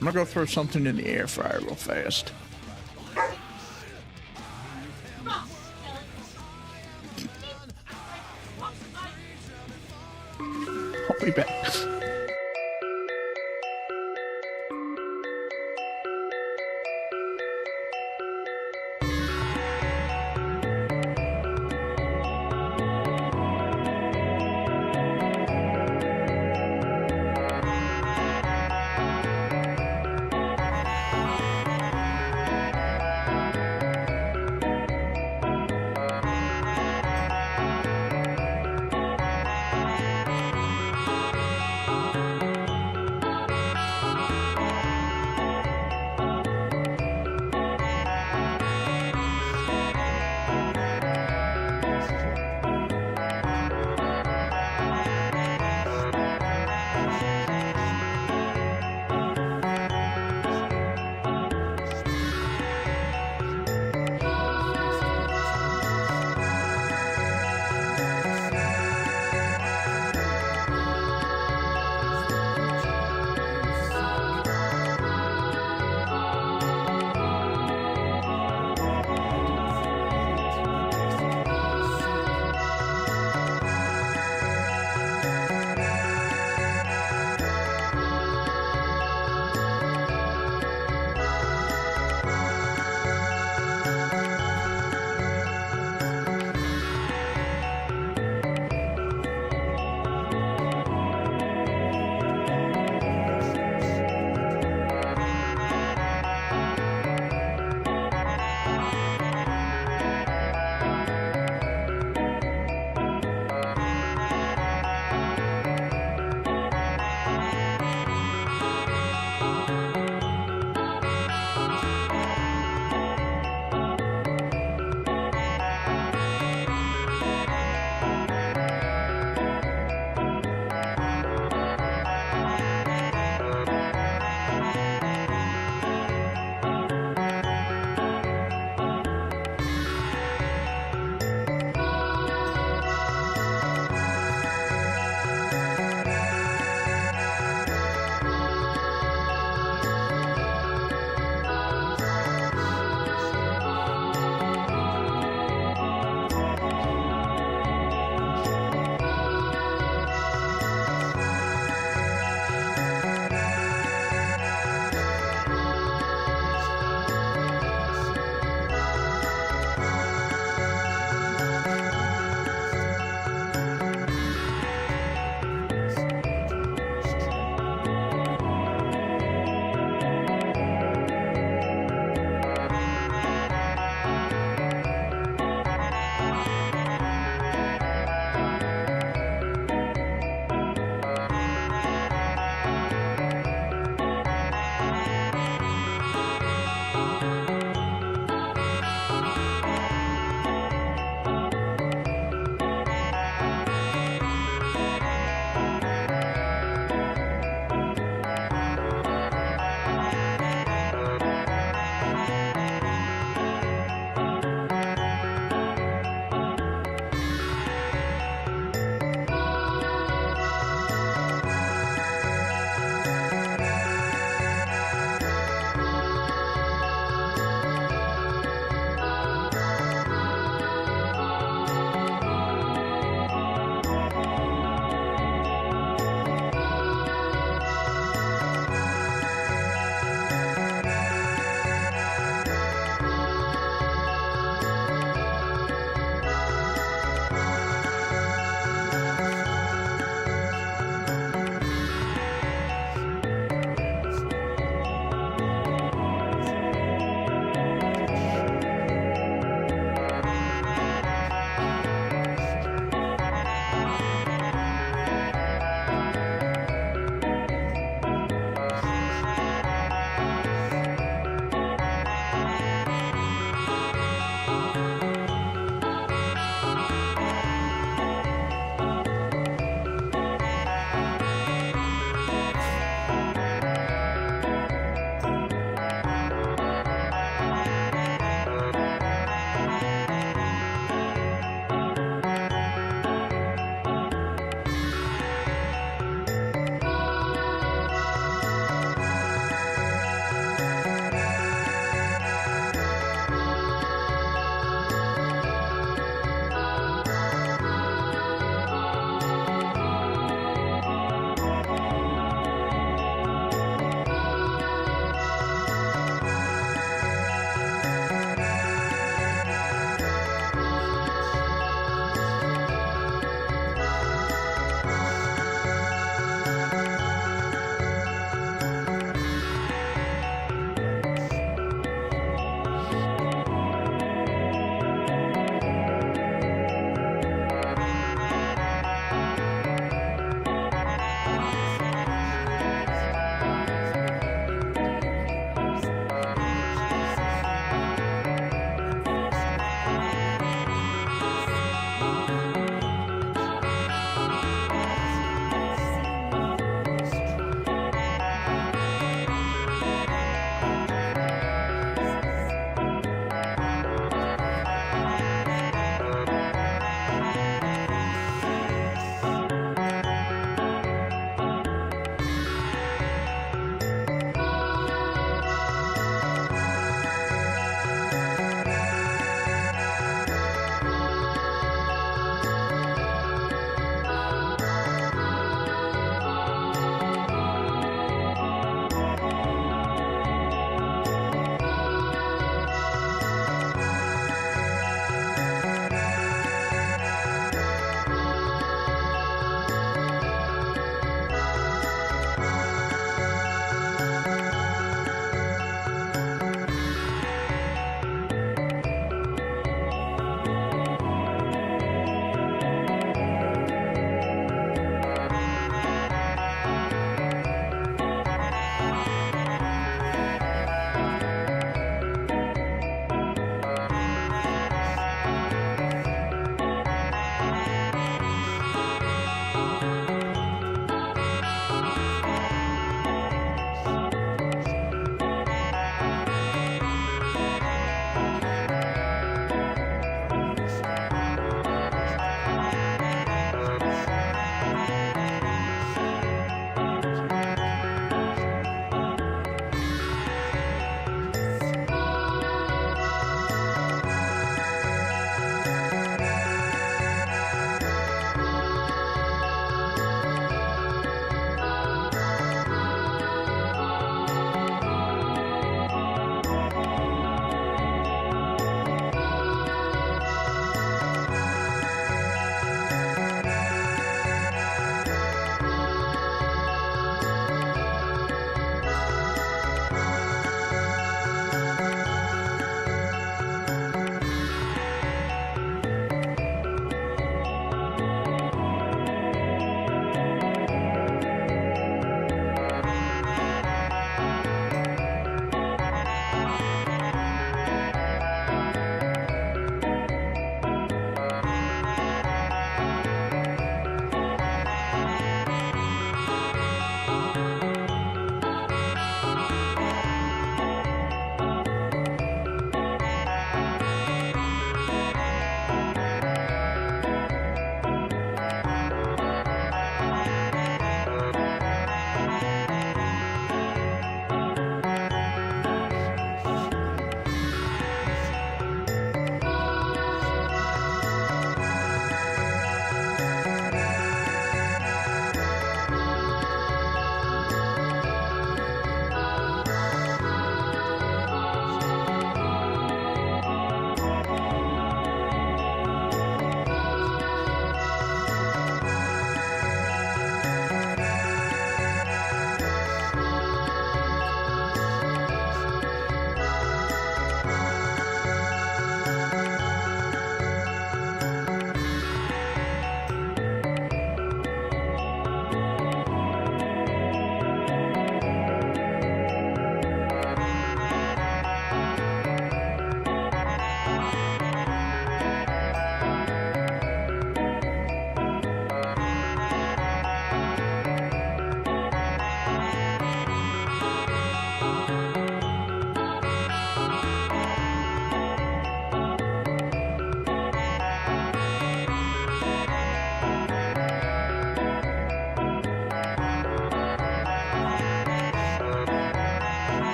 I'm gonna go throw something in the air fryer real fast. I'll be back.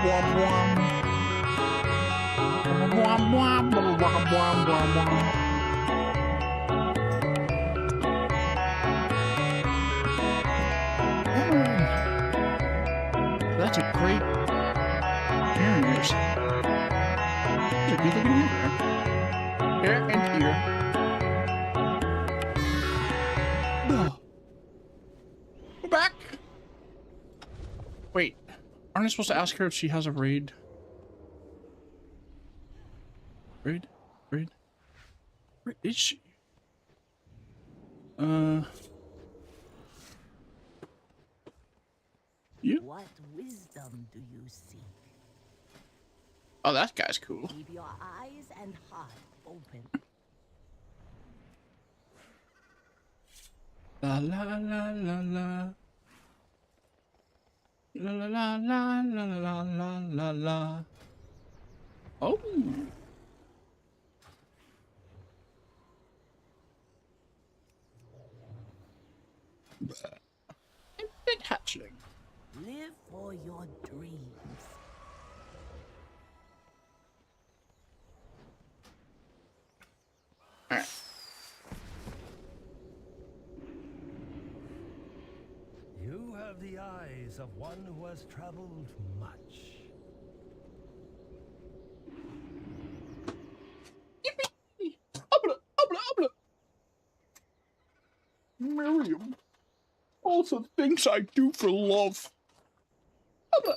That's a great hearing ears. That's a good looking ear. Here and here. We're back. Wait, aren't I supposed to ask her if she has a raid? Raid? Where is she? You? What wisdom do you seek? Oh, that guy's cool. Keep your eyes and heart open. La la la la la. La la la la la la la la la. Oh. Big hatchling. Live for your dreams. Alright. You have the eyes of one who has traveled much. Yippee! Obla! Miriam. All the things I do for love. Obla.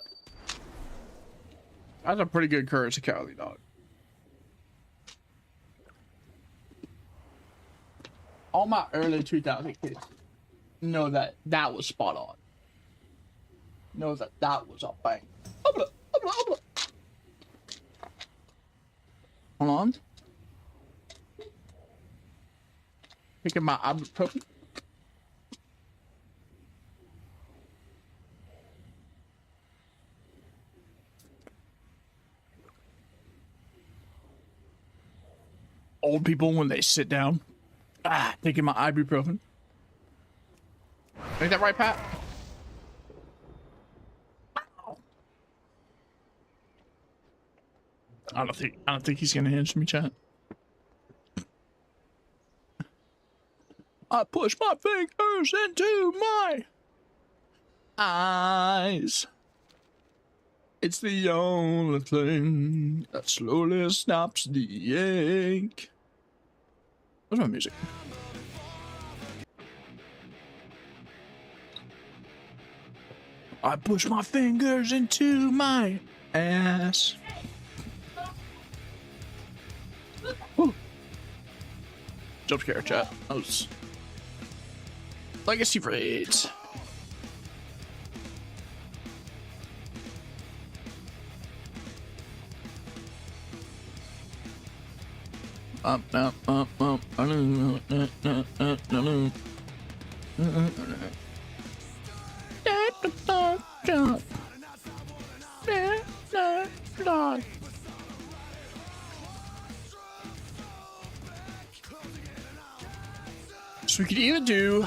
That's a pretty good Courage the Cowardly Dog. All my early 2000 kids know that that was spot on. Know that that was a bang. Obla. Hold on. Picking my ibuprofen. Old people when they sit down. Taking my ibuprofen. Ain't that right, Pat? I don't think he's gonna answer me, chat. I push my fingers into my eyes. It's the only thing that slowly stops the ache. Where's my music? I push my fingers into my ass. Whew. Jump scare, chat. That was legacy raids. So we could either do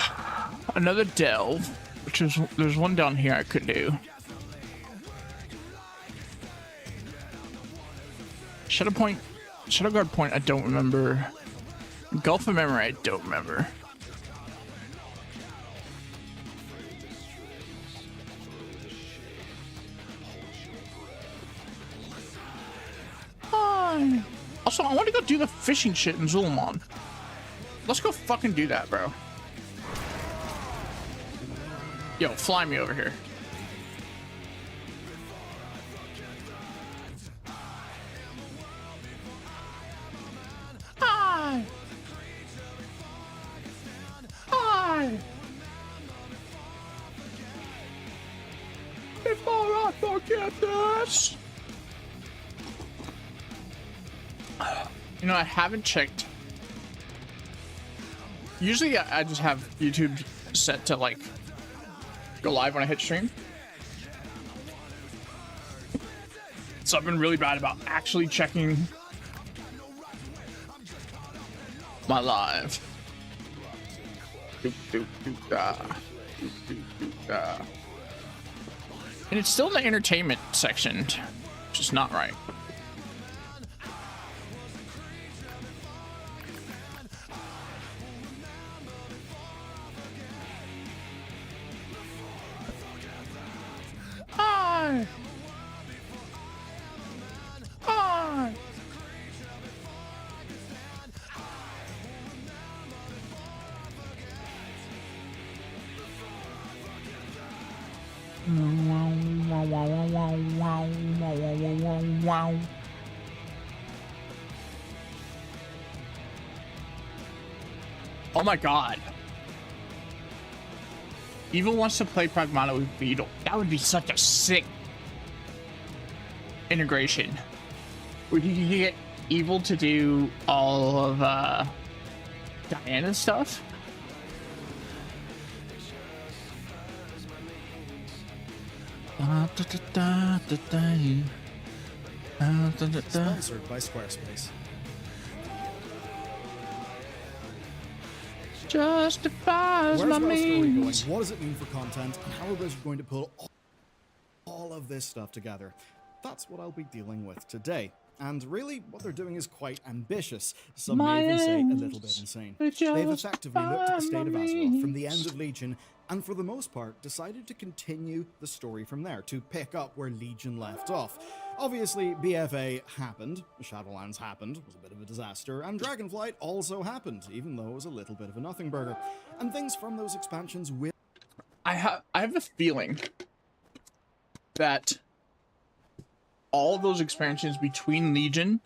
another delve, which is there's one down here I could do. Shadow Guard Point, I don't remember. Gulf of Memory, I don't remember. Hi. Also, I want to go do the fishing shit in Zul'Aman. Let's go fucking do that, bro. Yo, fly me over here. Hi. Hi. Before I forget this. You know, I haven't checked. Usually I just have YouTube set to like go live when I hit stream. So I've been really bad about actually checking my live. And it's still in the entertainment section, which is not right. I. Oh my god. Evil wants to play Pragmata with Beetle. That would be such a sick integration. Where you could get Evil to do all of Diana's stuff. Sponsored by Squarespace. Justifies Where's my our story going? means. What does it mean for content? And how are we going to pull all of this stuff together? That's what I'll be dealing with today. And really, what they're doing is quite ambitious. Some may even say a little bit insane. They've effectively looked at the state of Azeroth from the end of Legion, and for the most part, decided to continue the story from there, to pick up where Legion left off. Obviously, BFA happened, Shadowlands happened, was a bit of a disaster, and Dragonflight also happened, even though it was a little bit of a nothing burger. And things from those expansions will... I have a feeling that all those expansions between Legion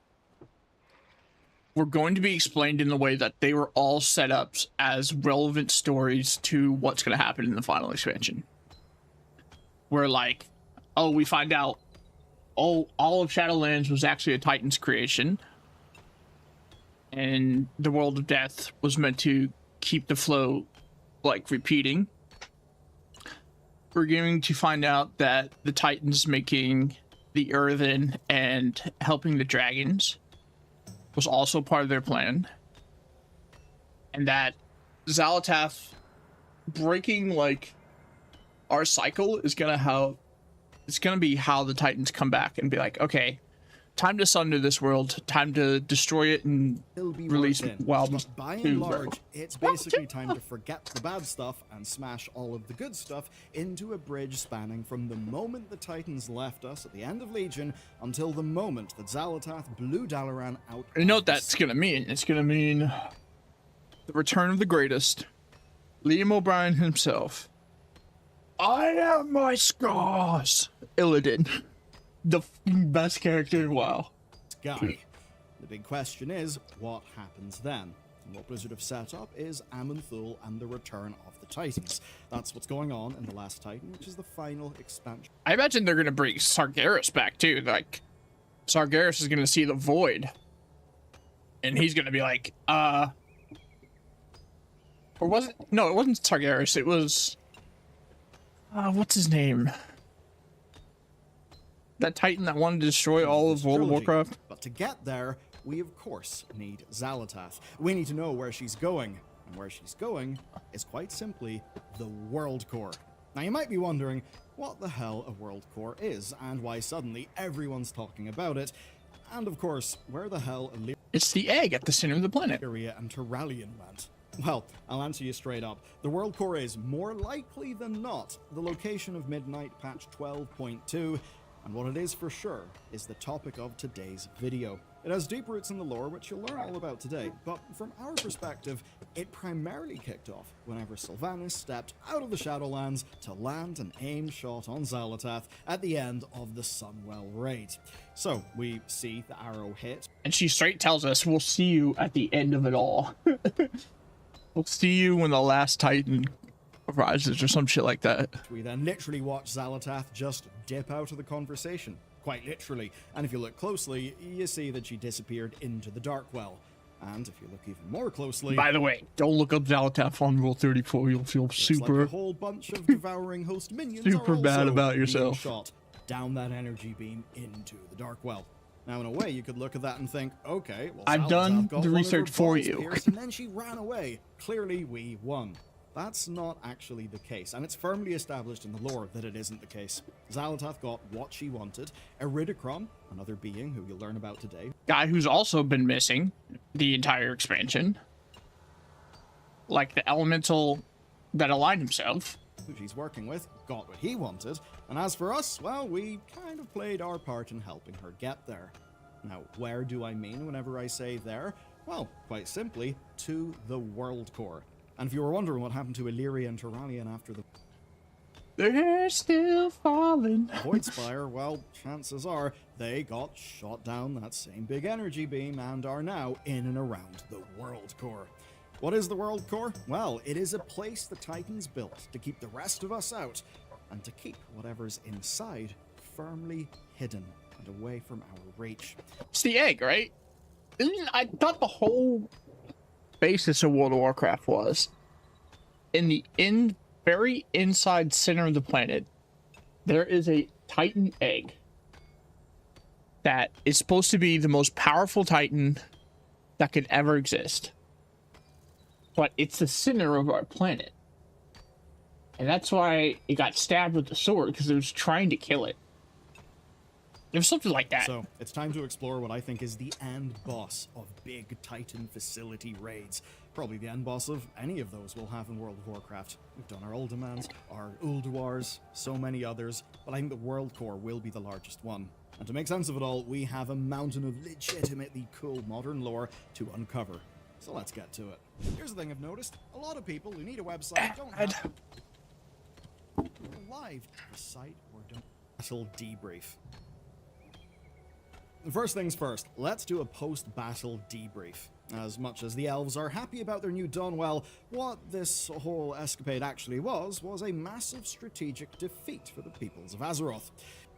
were going to be explained in the way that they were all set up as relevant stories to what's going to happen in the final expansion. Where, like, oh, we find out all of Shadowlands was actually a Titan's creation, and the World of Death was meant to keep the flow, like, repeating. We're going to find out that the Titans making the Earthen and helping the dragons was also part of their plan, and that Xal'atath breaking, like, our cycle is gonna be how the Titans come back and be like, okay, time to sunder this world, time to destroy it and release wild. But by and large, it's basically time to forget the bad stuff and smash all of the good stuff into a bridge spanning from the moment the Titans left us at the end of Legion until the moment that Xal'atath blew Dalaran out. You know what that's gonna mean? It's gonna mean the return of the greatest, Liam O'Brien himself. I have my scars. Illidan, the best character in WoW. Guy. The big question is, what happens then? And what Blizzard have set up is Aman'Thul and the return of the Titans. That's what's going on in The Last Titan, which is the final expansion. I imagine they're gonna bring Sargeras back too. Like, Sargeras is gonna see the void, and he's gonna be like, or was it? No, it wasn't Sargeras. It was, what's his name? That Titan that wanted to destroy all of World of Warcraft. But to get there, we of course need Xal'atath. We need to know where she's going. And where she's going is quite simply the World Core. Now you might be wondering what the hell a World Core is and why suddenly everyone's talking about it. And of course, where the hell It's the egg at the center of the planet. Illyria and Turalyon went. Well, I'll answer you straight up. The World Core is, more likely than not, the location of Midnight Patch 12.2, and what it is for sure is the topic of today's video. It has deep roots in the lore, which you'll learn all about today, but from our perspective, it primarily kicked off whenever Sylvanas stepped out of the Shadowlands to land an aim shot on Xal'atath at the end of the Sunwell raid. So, we see the arrow hit. And she straight tells us, we'll see you at the end of it all. We'll see you when the last Titan rises or some shit like that. We then literally watch Xal'atath just dip out of the conversation. Quite literally. And if you look closely, you see that she disappeared into the Darkwell. And if you look even more closely... By the way, don't look up Xal'atath on Rule 34. You'll feel super... like a whole bunch of devouring host minions super are bad also about being yourself. shot down that energy beam into the Darkwell. Now, in a way, you could look at that and think, okay, well, I've Xal'atath done got the one of research her for balls you. pierced, and then she ran away. Clearly, we won. That's not actually the case, and it's firmly established in the lore that it isn't the case. Xalatath got what she wanted. Iridikron, another being who you'll learn about today, Guy who's also been missing the entire expansion. Like the elemental that aligned himself. who she's working with, got what he wanted, and as for us, well, we kind of played our part in helping her get there. Now, where do I mean whenever I say there? Well, quite simply, to the World Core. And if you were wondering what happened to Illyria and Turalian after the They're still falling. Void Spire, well, chances are they got shot down that same big energy beam and are now in and around the World Core. What is the World Core? Well, it is a place the Titans built to keep the rest of us out and to keep whatever's inside firmly hidden and away from our reach. It's the egg, right? I thought the whole basis of World of Warcraft was in the very inside center of the planet, there is a Titan egg that is supposed to be the most powerful Titan that could ever exist. But it's the center of our planet. And that's why it got stabbed with the sword, because it was trying to kill it. It was something like that. So, it's time to explore what I think is the end boss of big Titan facility raids. Probably the end boss of any of those we'll have in World of Warcraft. We've done our Ultimans, our Ulduars, so many others, but I think the World Core will be the largest one. And to make sense of it all, we have a mountain of legitimately cool modern lore to uncover. So let's get to it. Here's the thing I've noticed. A lot of people who need a website don't have live site or don't battle debrief. First things first, let's do a post-battle debrief. As much as the elves are happy about their new Dawnwell, what this whole escapade actually was a massive strategic defeat for the peoples of Azeroth.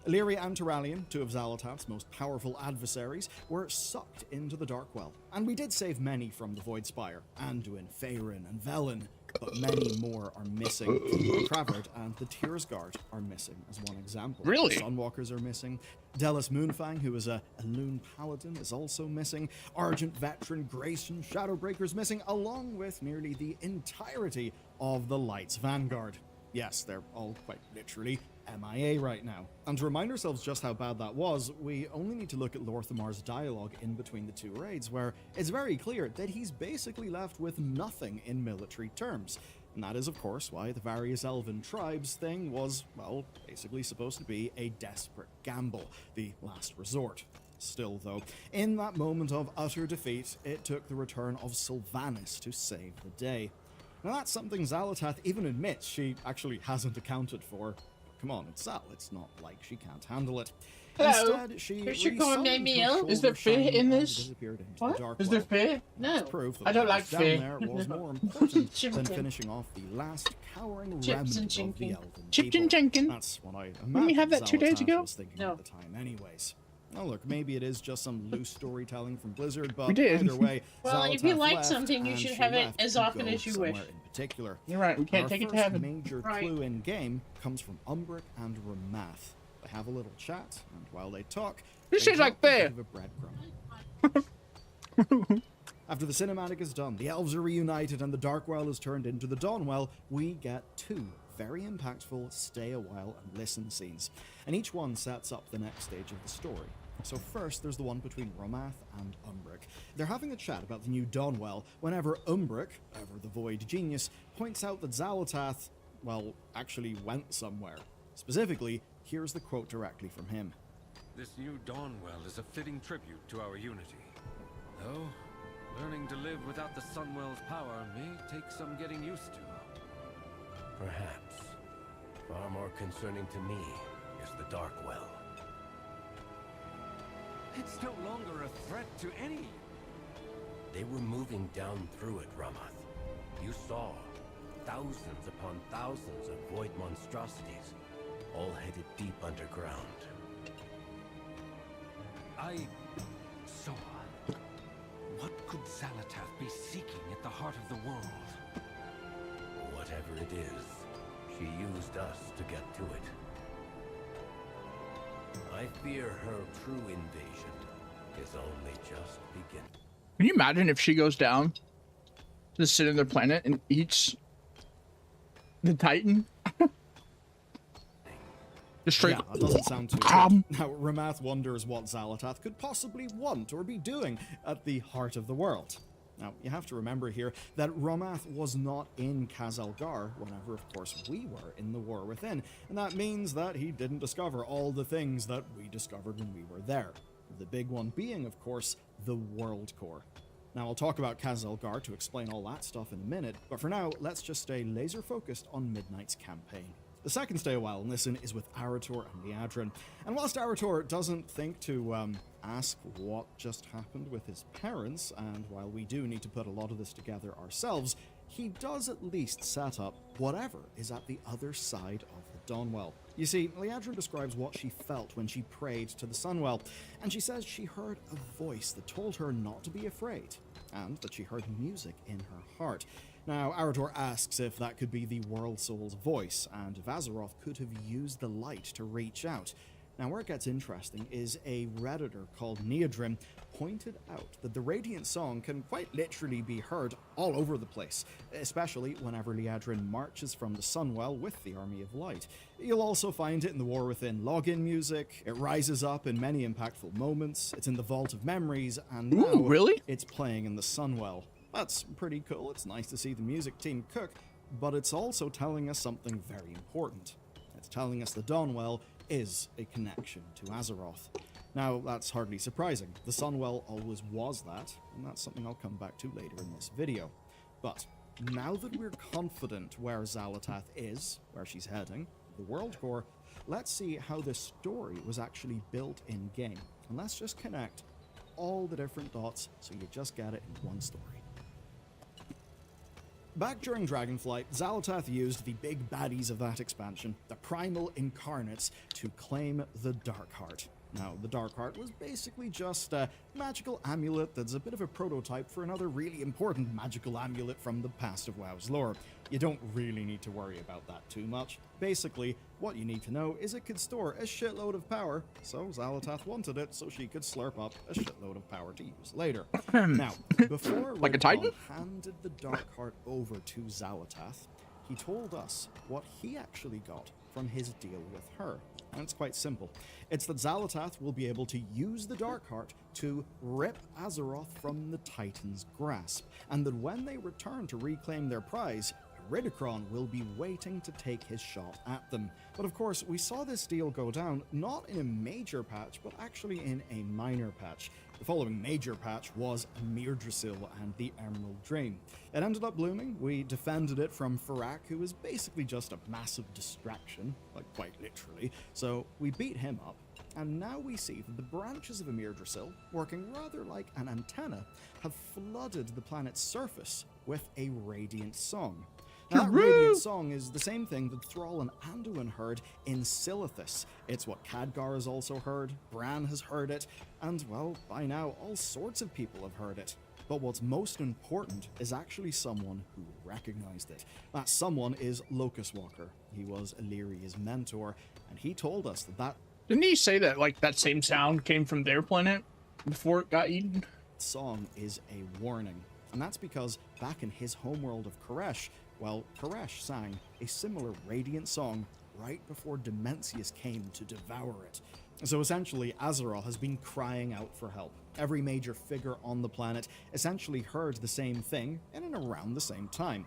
Illyria and Turalian, two of Xalatath's most powerful adversaries, were sucked into the Darkwell, and we did save many from the Void Spire, Anduin, Faerun, and Velen, but many more are missing. Travert and the Tearsguard are missing, as one example. Really? The Sunwalkers are missing. Delos Moonfang, who is a Loon Paladin, is also missing. Argent Veteran, Grayson, Shadowbreaker's missing, along with nearly the entirety of the Light's Vanguard. Yes, they're all quite literally MIA right now. And to remind ourselves just how bad that was, we only need to look at Lorthamar's dialogue in between the two raids, where it's very clear that he's basically left with nothing in military terms. And that is, of course, why the various elven tribes thing was, well, basically supposed to be a desperate gamble, the last resort. Still, though, in that moment of utter defeat, it took the return of Sylvanas to save the day. Now that's something Xalatath even admits she actually hasn't accounted for. Come on, it's Zal, it's not like she can't handle it. Hello. Instead, she Is your call name resummoned her Ill? Is there shoulder fear shine in and this? disappeared into What? the dark Is there well. fear? No. It's proof that I don't what like was down fear. there was more important than Chipton. finishing off the last cowering Chips remnant and of the Jenkins. elven Chipton people. Jenkins. That's what I Didn't we imagine have that 2 days Xalatath ago? was thinking No. at the time anyways. Oh look, maybe it is just some loose storytelling from Blizzard, but We did. either way, Well, if you Xalatath like left, something, you and should she have it left as to often go as you somewhere wish. in particular. You're right, we can't Our take it to first heaven. major Right. clue in game comes from Umbric and Ramath. They have a little chat, and while they talk, This they is like drop a fair. bit of a breadcrumb. After the cinematic is done, the elves are reunited, and the Darkwell is turned into the Dawnwell. We get two very impactful stay a while and listen scenes, and each one sets up the next stage of the story. So first, there's the one between Ramath and Umbric. They're having a chat about the new Dawnwell whenever Umbric, ever the Void Genius, points out that Xalatath, well, actually went somewhere. Specifically, here's the quote directly from him. This new Dawnwell is a fitting tribute to our unity. Though, learning to live without the Sunwell's power may take some getting used to. Perhaps. Far more concerning to me is the Darkwell. It's no longer a threat to any. They were moving down through it, Ramath. You saw thousands upon thousands of void monstrosities, all headed deep underground. I saw. What could Xalatath be seeking at the heart of the world? Whatever it is, she used us to get to it. I fear her true invasion is only just beginning. Can you imagine if she goes down to the center of the planet and eats The Titan? Just straight. Yeah, that doesn't sound too good. Now, Ramath wonders what Xalatath could possibly want or be doing at the heart of the world. Now, you have to remember here that Ramath was not in Khazalgar whenever, of course, we were in the War Within, and that means that he didn't discover all the things that we discovered when we were there. The big one being, of course, the World Core. Now, I'll talk about Khazalgar to explain all that stuff in a minute, but for now, let's just stay laser-focused on Midnight's campaign. The second stay a while and listen is with Arator and Liadrin, and whilst Arator doesn't think to ask what just happened with his parents, and while we do need to put a lot of this together ourselves, he does at least set up whatever is at the other side of the Dawnwell. You see, Liadrin describes what she felt when she prayed to the Sunwell, and she says she heard a voice that told her not to be afraid, and that she heard music in her heart. Now, Arator asks if that could be the World Soul's voice, and if Azeroth could have used the light to reach out. Now, where it gets interesting is a Redditor called Neodrim pointed out that the Radiant Song can quite literally be heard all over the place, especially whenever Liadrin marches from the Sunwell with the Army of Light. You'll also find it in the War Within login music, it rises up in many impactful moments, it's in the Vault of Memories, and now really? It's playing in the Sunwell. That's pretty cool, it's nice to see the music team cook, but it's also telling us something very important. It's telling us the Dawnwell is a connection to Azeroth. Now, that's hardly surprising. The Sunwell always was that, and that's something I'll come back to later in this video. But now that we're confident where Xalatath is, where she's heading, the World Core, let's see how this story was actually built in-game. And let's just connect all the different dots so you just get it in one story. Back during Dragonflight, Xalatath used the big baddies of that expansion, the Primal Incarnates, to claim the Darkheart. Now, the Darkheart was basically just a magical amulet that's a bit of a prototype for another really important magical amulet from the past of WoW's lore. You don't really need to worry about that too much. Basically, what you need to know is it could store a shitload of power, so Xalatath wanted it so she could slurp up a shitload of power to use later. Now, before Like a Titan? handed the Darkheart over to Xalatath, he told us what he actually got from his deal with her. And it's quite simple. It's that Xalatath will be able to use the Darkheart to rip Azeroth from the Titan's grasp, and that when they return to reclaim their prize, Ridicron will be waiting to take his shot at them. But of course, we saw this deal go down not in a major patch, but actually in a minor patch. The following major patch was Mirdrasil and the Emerald Dream. It ended up blooming, we defended it from Farak, who was basically just a massive distraction, like quite literally, so we beat him up. And now we see that the branches of Mirdrasil, working rather like an antenna, have flooded the planet's surface with a radiant song. Now, that radiant song is the same thing that Thrall and Anduin heard in Silithus. It's what Khadgar has also heard, Bran has heard it, and, well, by now, all sorts of people have heard it. But what's most important is actually someone who recognized it. That someone is Locust Walker. He was Illyria's mentor, and he told us that Didn't he say that, like, that same sound came from their planet before it got eaten? song is a warning. And that's because back in his homeworld of Koresh, well, Koresh sang a similar radiant song right before Dimensius came to devour it. So essentially, Azeroth has been crying out for help. Every major figure on the planet essentially heard the same thing in and around the same time.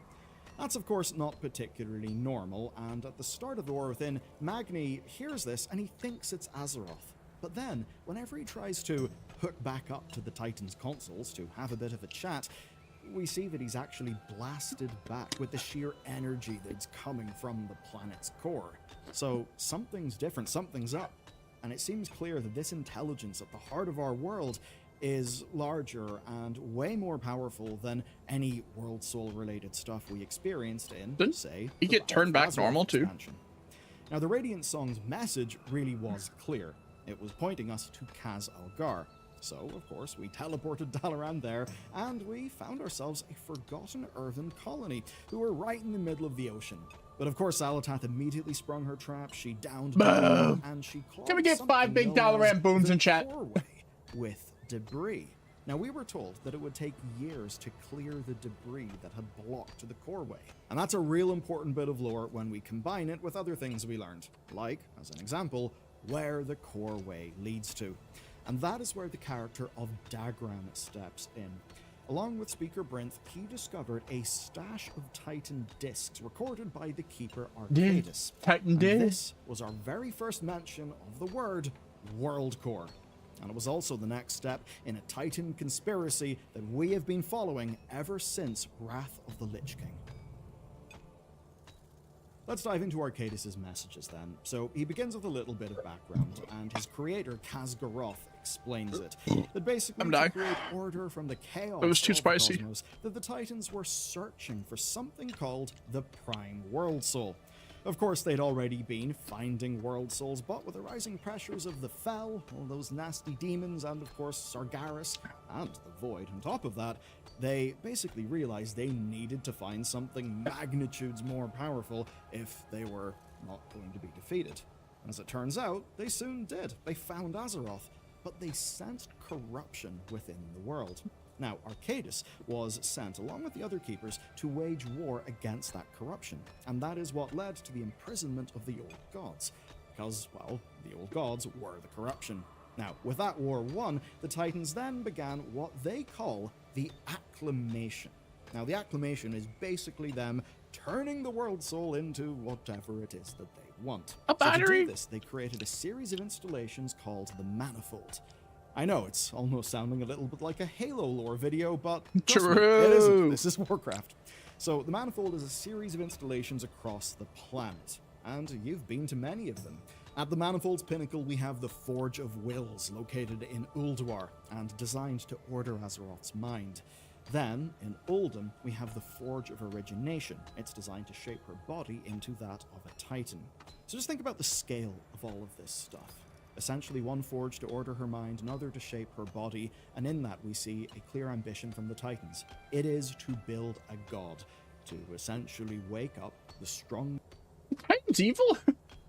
That's of course not particularly normal, and at the start of the War Within, Magni hears this and he thinks it's Azeroth. But then, whenever he tries to hook back up to the Titan's consoles to have a bit of a chat, we see that he's actually blasted back with the sheer energy that's coming from the planet's core. So something's different, something's up. And it seems clear that this intelligence at the heart of our world is larger and way more powerful than any World Soul related stuff we experienced in, say, he get turned back normal too? Now, the Radiant Song's message really was clear. It was pointing us to Kaz Algar. So, of course, we teleported Dalaran there, and we found ourselves a forgotten earthen colony who were right in the middle of the ocean. But of course, Xalatath immediately sprung her trap, she downed Dalaran, and she clogged Can we get 5 big Dalaran booms in chat? with debris. Now, we were told that it would take years to clear the debris that had blocked the coreway. And that's a real important bit of lore when we combine it with other things we learned, like, as an example, where the coreway leads to. And that is where the character of Dagran steps in. Along with Speaker Brinth, he discovered a stash of Titan discs recorded by the Keeper Arcadis. Titan discs. This was our very first mention of the word World Core. And it was also the next step in a Titan conspiracy that we have been following ever since Wrath of the Lich King. Let's dive into Arcadis' messages then. So he begins with a little bit of background, and his creator, Khaz'Garoth, explains it. That basically to create order from the chaos It was too of spicy. the cosmos, that the Titans were searching for something called the Prime World Soul. Of course, they'd already been finding world souls, but with the rising pressures of the Fel, all those nasty demons, and of course Sargeras, and the Void on top of that, they basically realized they needed to find something magnitudes more powerful if they were not going to be defeated. As it turns out, they soon did. They found Azeroth, but they sensed corruption within the world. Now, Arcadis was sent, along with the other keepers, to wage war against that corruption, and that is what led to the imprisonment of the Old Gods, because, well, the Old Gods were the corruption. Now, with that war won, the Titans then began what they call the Acclamation. Now, the Acclamation is basically them turning the World Soul into whatever it is that they want. A battery? So to do this, they created a series of installations called the Manifold. I know, it's almost sounding a little bit like a Halo lore video, but trust me, it isn't. This is Warcraft. So the Manifold is a series of installations across the planet, and you've been to many of them. At the Manifold's pinnacle, we have the Forge of Wills, located in Ulduar, and designed to order Azeroth's mind. Then, in Uldum, we have the Forge of Origination. It's designed to shape her body into that of a Titan. So just think about the scale of all of this stuff. Essentially one forge to order her mind, another to shape her body, and in that we see a clear ambition from the Titans. It is to build a god, to essentially wake up the strong... Titans evil?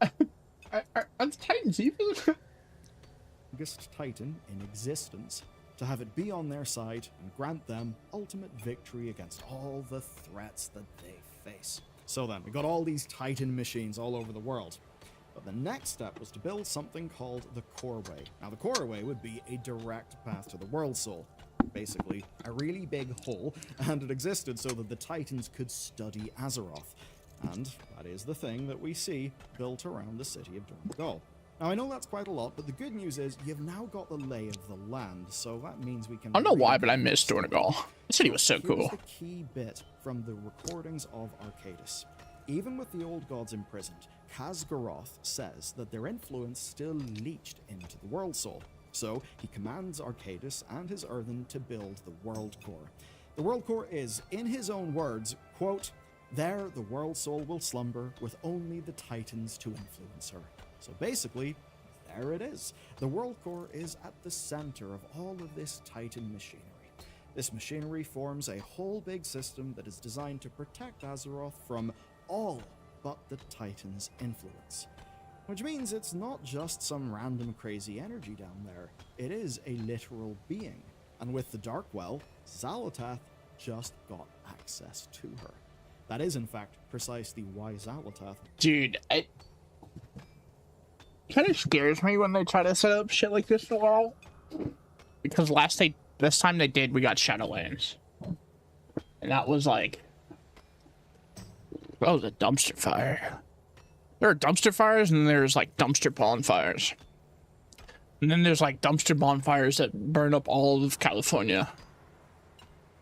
Are the Titans evil? ...strongest Titan in existence, to have it be on their side and grant them ultimate victory against all the threats that they face. So then, we got all these Titan machines all over the world. But the next step was to build something called the Coreway. Now, the Coreway would be a direct path to the World Soul. Basically, a really big hole, and it existed so that the Titans could study Azeroth. And that is the thing that we see built around the city of Donegal. Now, I know that's quite a lot, but the good news is you've now got the lay of the land, so that means we can... I don't know why, but I miss Donegal. The city was so Here's cool. the key bit from the recordings of Arcadis. Even with the old gods imprisoned, Khaz'Garoth says that their influence still leached into the World Soul. So he commands Arcadis and his Earthen to build the World Core. The World Core is, in his own words, quote, "There the World Soul will slumber with only the Titans to influence her." So basically, there it is. The World Core is at the center of all of this Titan machinery. This machinery forms a whole big system that is designed to protect Azeroth from all but the Titan's influence. Which means it's not just some random crazy energy down there, it is a literal being. And with the Darkwell, Xal'atath just got access to her. That is in fact precisely why Xal'atath... Dude, it kind of scares me when they try to set up shit like this in the world. Because this time they did, we got Shadowlands. And that was like... That was a dumpster fire. There are dumpster fires, and then there's like dumpster bonfires. And then there's like dumpster bonfires that burn up all of California.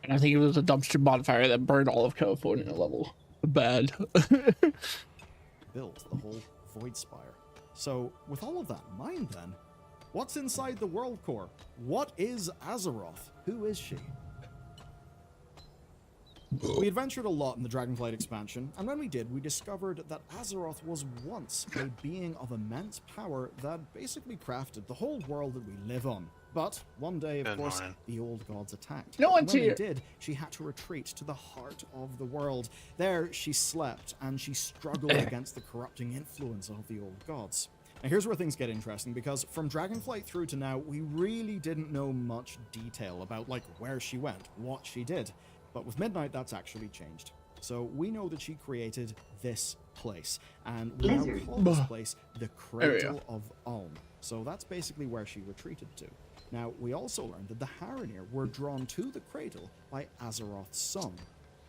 And I think it was a dumpster bonfire that burned all of California level. Bad. built the whole Void Spire. So, with all of that in mind then, what's inside the World Core? What is Azeroth? Who is she? We adventured a lot in the Dragonflight expansion, and when we did, we discovered that Azeroth was once a being of immense power that basically crafted the whole world that we live on. But one day, of course, the old gods attacked. No one's when here. they did, she had to retreat to the heart of the world. There, she slept, and she struggled against the corrupting influence of the old gods. Now here's where things get interesting, because from Dragonflight through to now, we really didn't know much detail about like where she went, what she did. But with Midnight, that's actually changed. So we know that she created this place, and we now call this place the Cradle of Ulm. So that's basically where she retreated to. Now, we also learned that the Haranir were drawn to the cradle by Azeroth's son.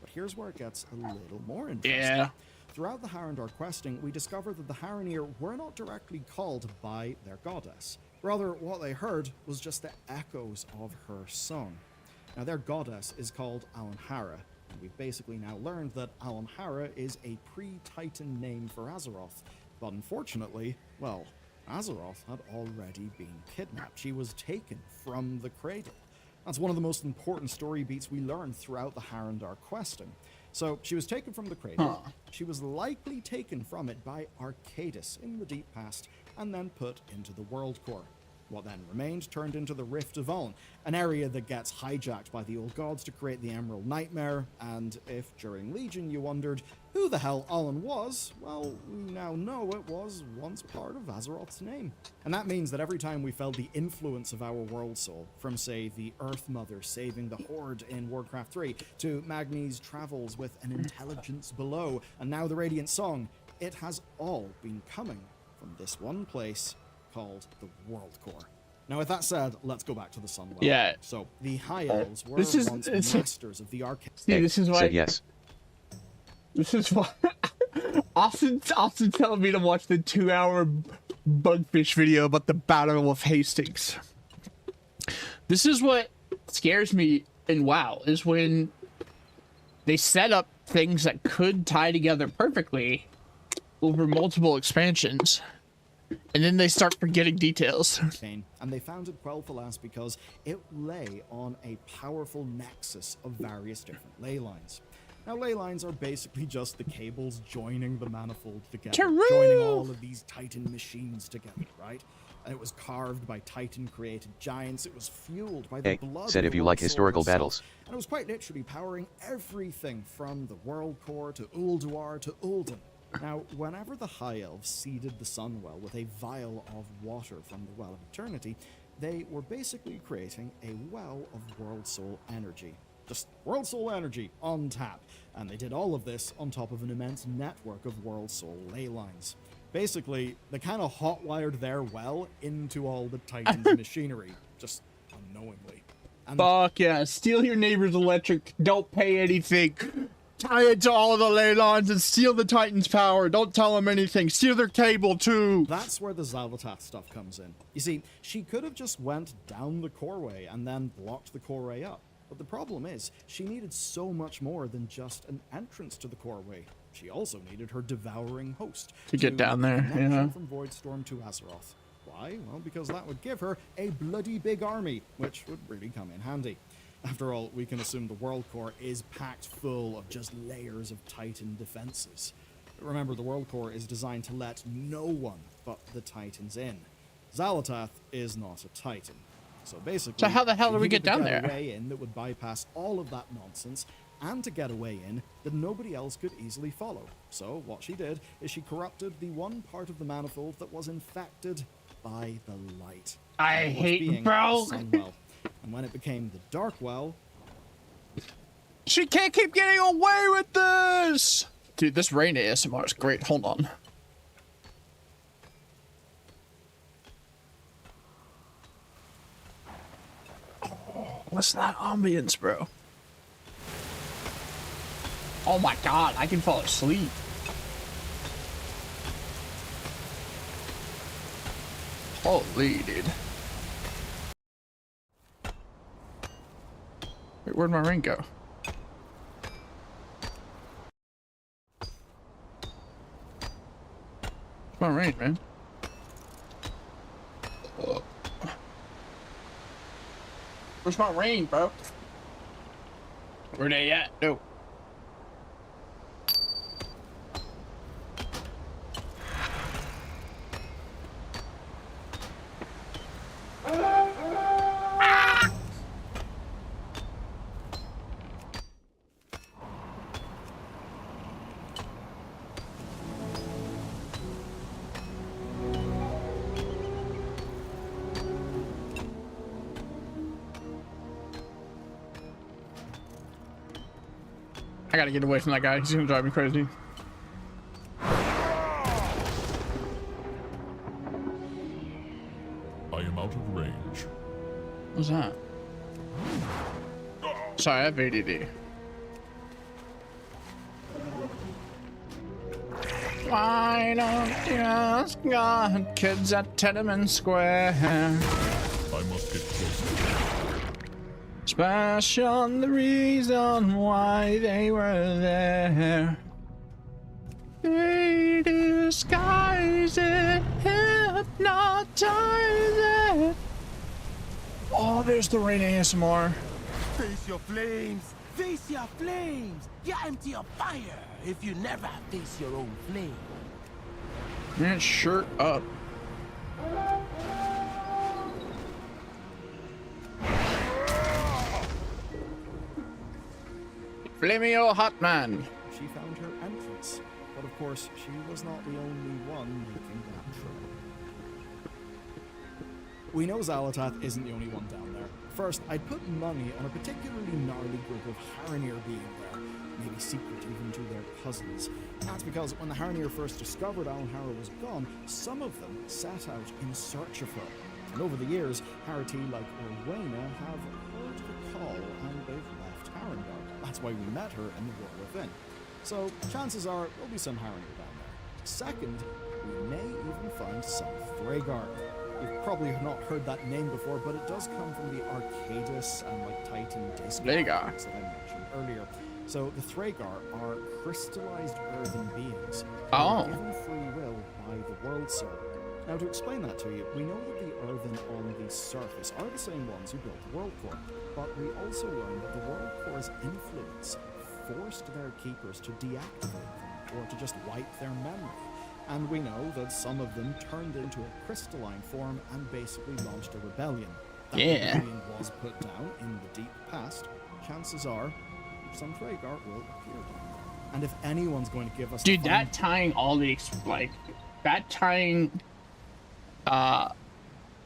But here's where it gets a little more interesting. Yeah. Throughout the Harandar questing, we discover that the Haranir were not directly called by their goddess. Rather, what they heard was just the echoes of her song. Now, their goddess is called Alanhara, and we've basically now learned that Alanhara is a pre-Titan name for Azeroth. But unfortunately, well, Azeroth had already been kidnapped. She was taken from the cradle. That's one of the most important story beats we learned throughout the Harandar questing. So, she was taken from the cradle. She was likely taken from it by Arcadis in the deep past, and then put into the World Core. What then remained turned into the Rift of Uln, an area that gets hijacked by the old gods to create the Emerald Nightmare, and if during Legion you wondered who the hell Uln was, well, we now know it was once part of Azeroth's name. And that means that every time we felt the influence of our world soul, from say the Earth Mother saving the Horde in Warcraft 3, to Magni's travels with an intelligence below, and now the Radiant Song, it has all been coming from this one place called the World Core. Now, with that said, let's go back to the Sunwell. Yeah. So, the High Elves were once masters of the arcane. See, this is why. Said yes. This is why. Austin telling me to watch the 2-hour Bugfish video about the Battle of Hastings. This is what scares me in WoW, is when they set up things that could tie together perfectly over multiple expansions, and then they start forgetting details. And they founded Quel'Thalas because it lay on a powerful nexus of various different ley lines. Now, ley lines are basically just the cables joining the manifold together, joining all of these Titan machines together, right? And it was carved by Titan-created giants. It was fueled by the blood. Said of if you World like Soul historical herself. battles. And it was quite literally powering everything from the World Core to Ulduar to Ul'din. Now, whenever the High Elves seeded the Sunwell with a vial of water from the Well of Eternity, they were basically creating a well of World Soul energy. Just World Soul energy on tap. And they did all of this on top of an immense network of World Soul ley lines. Basically, they kind of hotwired their well into all the Titan's machinery, just unknowingly. And Fuck yeah, steal your neighbor's electric, don't pay anything. Tie it to all of the ley lines and steal the Titan's power. Don't tell them anything. Steal their cable too. that's where the Xal'atath stuff comes in. You see, she could have just went down the coreway and then blocked the coreway up. But the problem is, she needed so much more than just an entrance to the coreway. She also needed her devouring host To get down there, connection yeah. from Voidstorm to Azeroth. Why? Well, because that would give her a bloody big army, which would really come in handy. After all, we can assume the World Core is packed full of just layers of Titan defenses. Remember, the World Core is designed to let no one but the Titans in. Xal'atath is not a Titan. So basically, So how the hell she do we needed get down to there? a way in that would bypass all of that nonsense, and to get a way in that nobody else could easily follow. So what she did is she corrupted the one part of the manifold that was infected by the light. I That was hate, being bro. the Sunwell. And when it became the Dark Well, She can't keep getting away with this! Dude, this rain ASMR is great. Hold on. Oh, what's that ambience, bro? Oh my god, I can fall asleep. Holy, dude. Wait, where'd my ring go? It's my rain, man. Where's my rain, bro? Where they at? No. I gotta get away from that guy. He's gonna drive me crazy. I am out of range. What's that? Sorry, I have ADD. Why don't you ask God, kids at Tenement Square? I must get closer. Smash on the reason why they were there. They disguise it, hypnotize it. Oh, there's the rain ASMR. Face your flames! Face your flames! You're empty of fire if you never face your own flame. Man, shirt up. Flamio Hot Man. She found her entrance, but of course, she was not the only one making that trip. We know Xal'atath isn't the only one down there. First, I'd put money on a particularly gnarly group of Haranir being there, maybe secret even to their cousins. That's because when the Haranir first discovered Alan-Hara was gone, some of them set out in search of her. And over the years, Harati, like Orwena, have heard the call and they've left Harrengar. That's why we met her in the War Within. So, chances are there'll be some Haranir down there. Second, we may even find some Thragar. You've probably not heard that name before, but it does come from the Arcadis and like Titan disc Thragar that I mentioned earlier. So the Thragar are crystallized earthen beings who Oh. are given free will by the World Soul. Now to explain that to you, we know that the earthen on the surface are the same ones who built the World Core, but we also learned that the World Core's influence forced their keepers to deactivate them or to just wipe their memory. And we know that some of them turned into a crystalline form and basically launched a rebellion. That rebellion was put down in the deep past. Chances are some Thragar will appear down there. And if anyone's going to give us Dude, that tying all the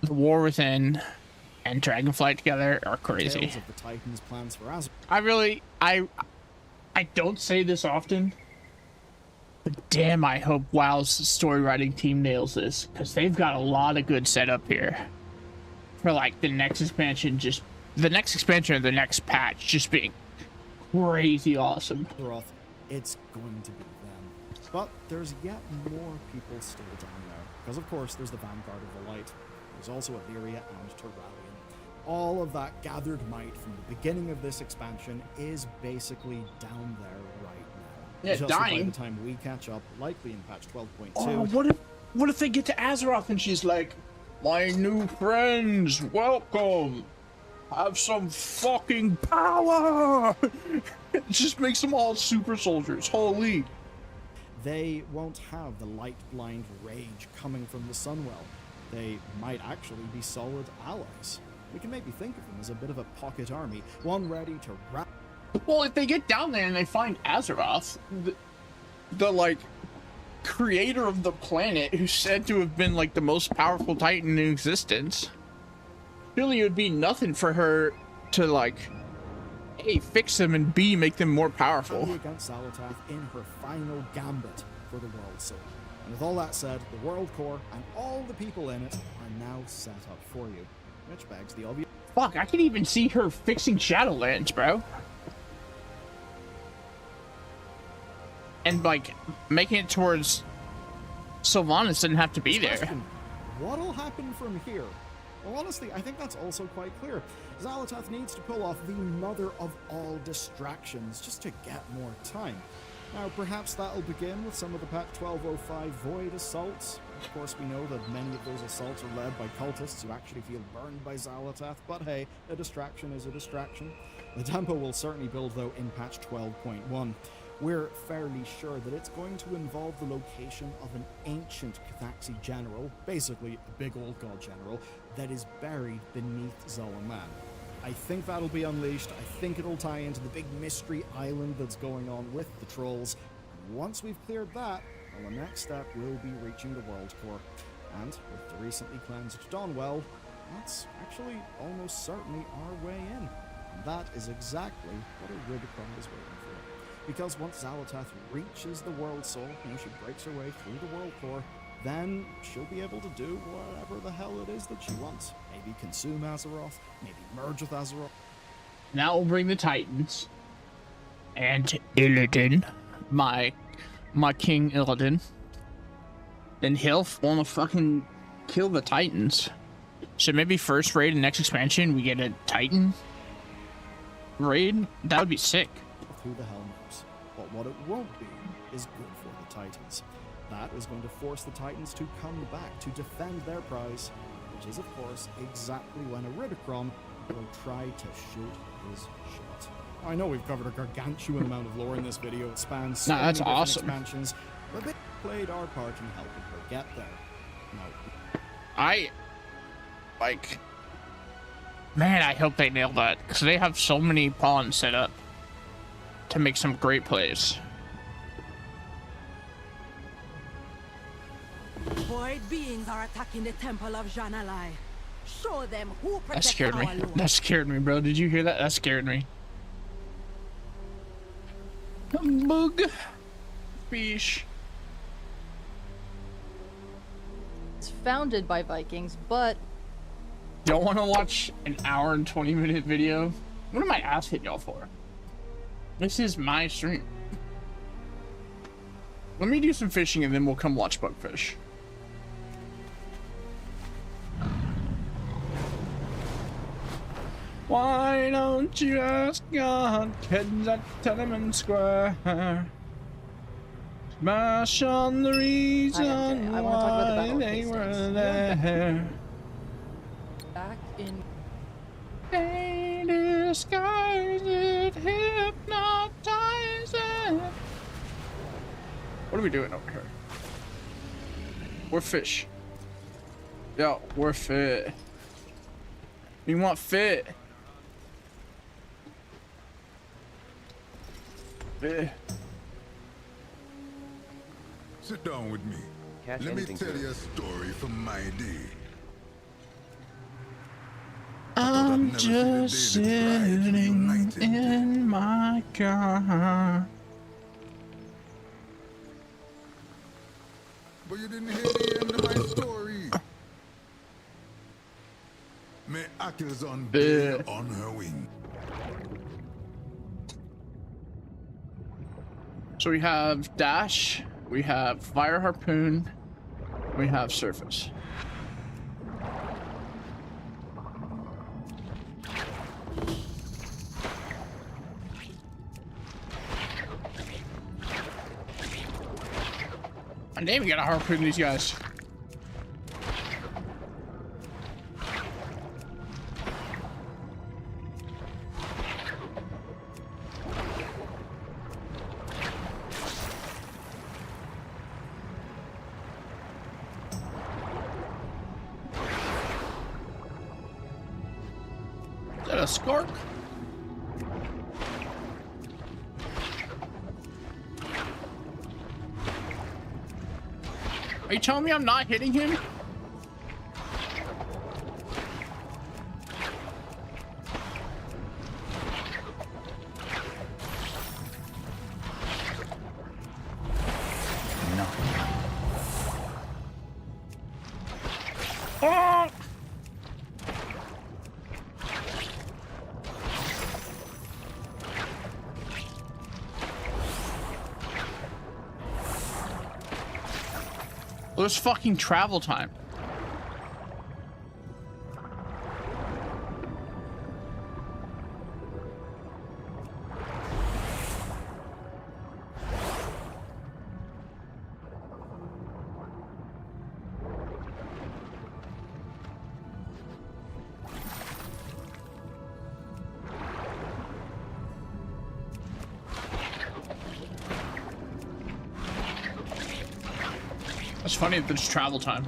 the War Within and Dragonflight together are crazy. Tales of the Titans' plans for Azeroth. I don't say this often, but damn, I hope WoW's story writing team nails this, because they've got a lot of good setup here for like the next expansion or the next patch just being crazy awesome. It's going to be them. But there's yet more people still down there, because of course there's the Vanguard of the Light. There's also Illyria and Terralion. All of that gathered might from the beginning of this expansion is basically down there right now. Yeah, Just dying. by the time we catch up, likely in patch 12.2. Oh, what if they get to Azeroth and she's like, "My new friends, welcome. Have some fucking power." It just makes them all super soldiers. Holy. They won't have the light-blind rage coming from the Sunwell. They might actually be solid allies. We can maybe think of them as a bit of a pocket army, one ready to wrap. Well, if they get down there and they find Azeroth, the like creator of the planet, who's said to have been like the most powerful Titan in existence, surely it would be nothing for her to like, A, fix them, and B, make them more powerful. Against Xal'atath in her final gambit for the World Soul. And with all that said, the World Core and all the people in it are now set up for you. Which begs the obvious. Fuck, I can even see her fixing Shadowlands, bro. And like making it towards Sylvanas didn't have to be there. What'll happen from here? Well, honestly, I think that's also quite clear. Xal'atath needs to pull off the mother of all distractions just to get more time. Now, perhaps that'll begin with some of the patch 1205 Void assaults. Of course, we know that many of those assaults are led by cultists who actually feel burned by Xal'atath, but hey, a distraction is a distraction. The tempo will certainly build, though, in patch 12.1. We're fairly sure that it's going to involve the location of an ancient Cathaxi general, basically a big old god general, that is buried beneath Zalaman. I think that'll be unleashed. I think it'll tie into the big mystery island that's going on with the trolls. And once we've cleared that, well, the next step will be reaching the World Core. And with the recently cleansed Dawnwell, that's actually almost certainly our way in. And that is exactly what a Rubicon is waiting for. Because once Xal'atath reaches the World Soul, she breaks her way through the World Core, then she'll be able to do whatever the hell it is that she wants. Maybe consume Azeroth, maybe merge with Azeroth. That will bring the Titans. And Illidan, my King Illidan. Then he'll want to fucking kill the Titans. So maybe first raid and next expansion we get a Titan raid? That would be sick. Who the hell knows? But what it won't be is good for the Titans. That is going to force the Titans to come back to defend their prize, which is, of course, exactly when a Ridicron will try to shoot his shot. I know we've covered a gargantuan amount of lore in this video. It spans so many different expansions, but we played our part in helping her get there. Man, I hope they nail that, because they have so many pawns set up to make some great plays. Void beings are attacking the temple of Janalai. Show them who That protects scared me. our Lord. That scared me, bro. Did you hear that? That scared me. Bug. Fish. It's founded by Vikings, but Don't want to watch an hour and 20-minute video? What am I ass hitting y'all for? This is my stream. Let me do some fishing and then we'll come watch Bugfish. Why don't you ask God, kids at Tenement Square? Smash on the reason I want to talk about the why battle they of were Hastings. there. back in They disguise it, hypnotize it. What are we doing over here? We're fish. Yo, we're fit. We want fit. Fit. Sit down with me. Let me tell you a story from my day. I'm just sitting in my car. But you didn't hear the end of my story. May Achilles on bear on her wing. So we have dash, we have fire harpoon, we have surface. My name, we gotta harpoon these guys. Is that a scark? Are you telling me I'm not hitting him? No. Oh! There's fucking travel time. It's funny that there's travel time.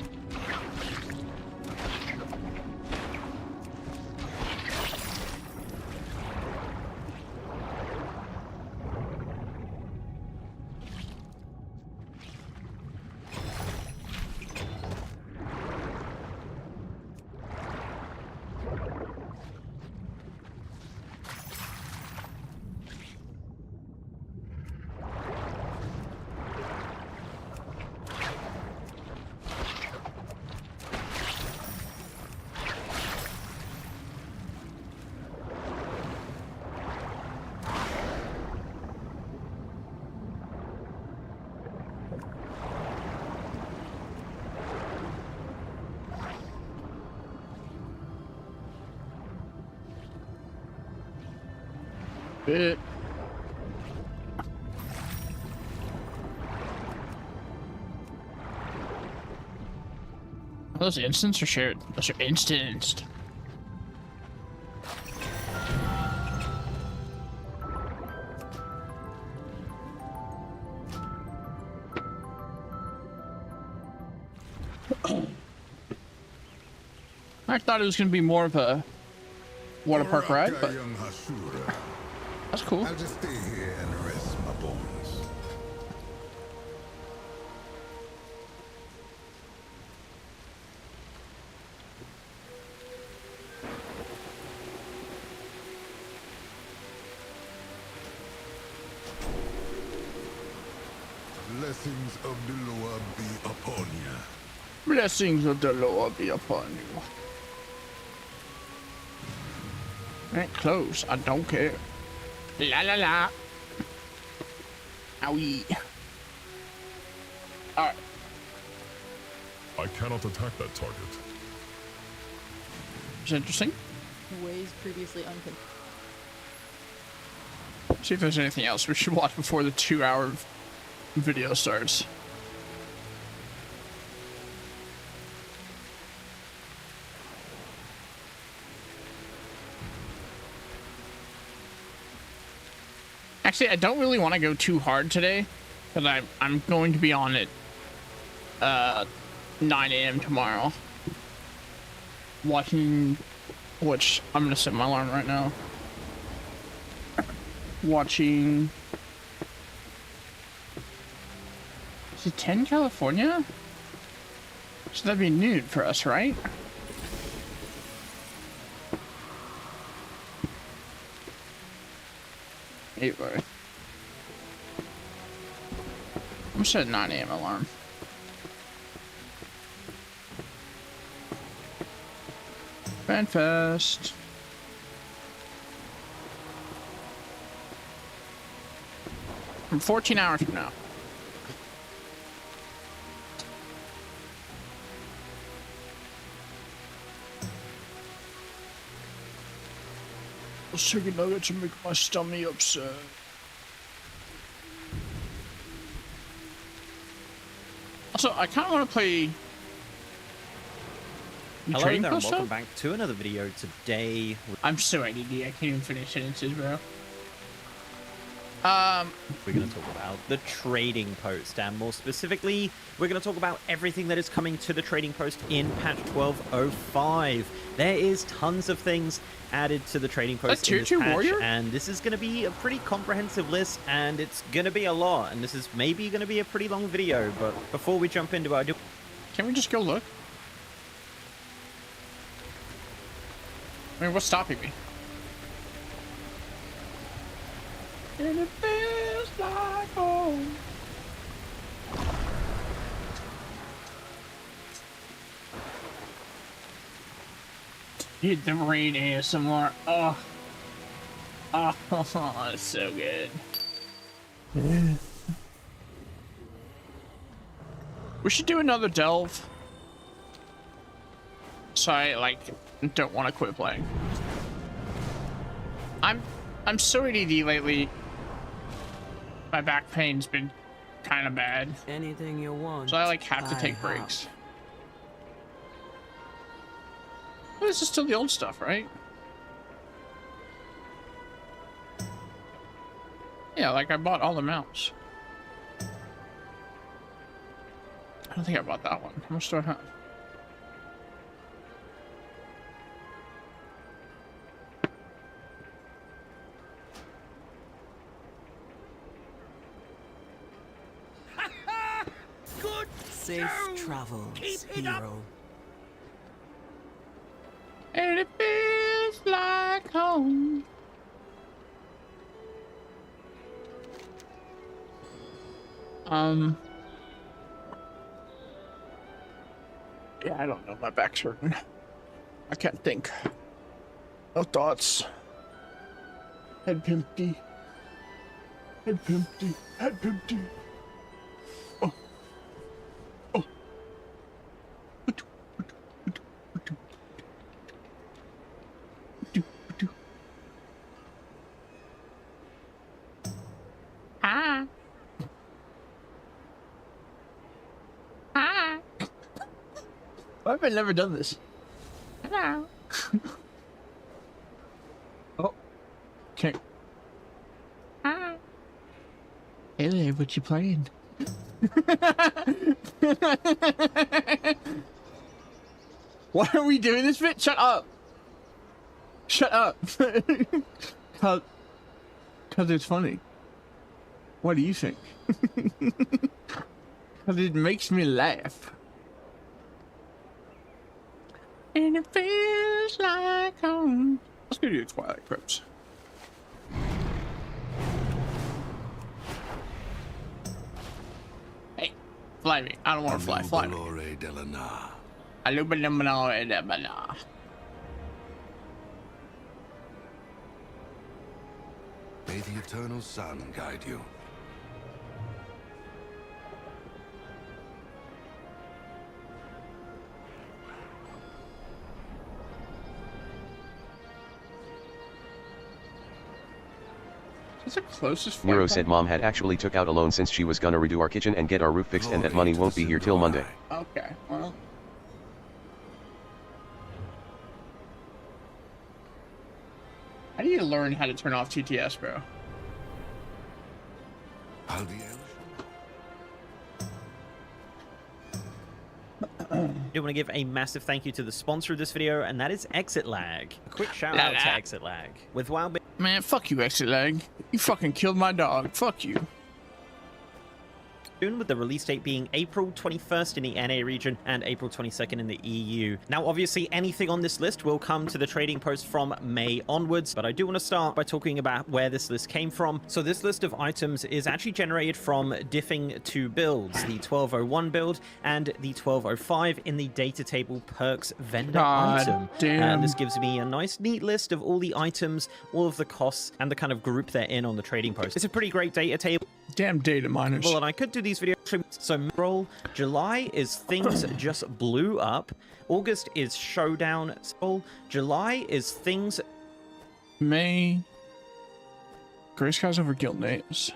Bit. Are those instants or shared? Those are instanced. I thought it was going to be more of a water park ride, but that's cool. I'll just stay here and rest my bones. Blessings of the Lord be upon you. Blessings of the Lord be upon you. Ain't close. I don't care. La la la. Owie. Alright. I cannot attack that target. It's interesting. Ways previously unconfirmed. See if there's anything else we should watch before the 2-hour video starts. Actually, I don't really want to go too hard today, because I'm going to be on at 9 a.m. tomorrow. Watching, which I'm going to set my alarm right now. Watching... Is it 10 California? So that'd be noon for us, right? Anyway. I'm gonna set a 9 a.m. alarm. FANFEST. From 14 hours from now. Those chicken nuggets will make my stomach upset. Also, I kind of want to play... Hello there, and welcome back to another video today. I'm so ADD, I can't even finish sentences, bro. We're going to talk about the trading post, and more specifically, we're going to talk about everything that is coming to the trading post in patch 12.05. There is tons of things added to the trading post in this patch, and this is going to be a pretty comprehensive list, and it's going to be a lot, and this is maybe going to be a pretty long video. But before we jump into it, can we just go look? I mean, what's stopping me? And it feels like home. Hit the rain ASMR. Oh. Oh, it's so good. Yeah. We should do another delve. So I don't want to quit playing. I'm so ADD lately. My back pain's been kind of bad. Anything you want. So I have to take breaks. Well, this is still the old stuff, right? Yeah, I bought all the mounts. I don't think I bought that one. How much do I have? Safe travels, hero. And it feels like home. Yeah, I don't know. My back's hurting. I can't think. No thoughts. Head pimpty. Head pimpty. Head pimpty. Why have I never done this? Hello. Oh. Okay. Hi. Hey there, what you playing? Why are we doing this bit? Shut up. Shut up. Cause it's funny. What do you think? Cause it makes me laugh. And it feels like home. Let's go do the Twilight Crypts. Hey, fly me. I don't want to fly. Fly me. Aluminum Delana. May the eternal sun guide you. That's the closest. Nero said mom had actually took out a loan since she was gonna redo our kitchen and get our roof fixed, and that money won't be here till Monday. Okay, well. I need to learn how to turn off TTS, bro. I do want to give a massive thank you to the sponsor of this video, and that is Exit Lag. A quick shout out to Exit Lag. With WoW... Man, fuck you, Exit Lag. You fucking killed my dog. Fuck you. With the release date being April 21st in the NA region and April 22nd in the EU. Now, obviously, anything on this list will come to the trading post from May onwards, but I do want to start by talking about where this list came from. So this list of items is actually generated from diffing two builds, the 1201 build and the 1205 in the data table perks vendor item. And this gives me a nice, neat list of all the items, all of the costs, and the kind of group they're in on the trading post. It's a pretty great data table. Damn data miners. Well, and I could do these videos. So, roll. July is things just blew up. August is showdown. July is things. May. Gray Skies over Guildnays.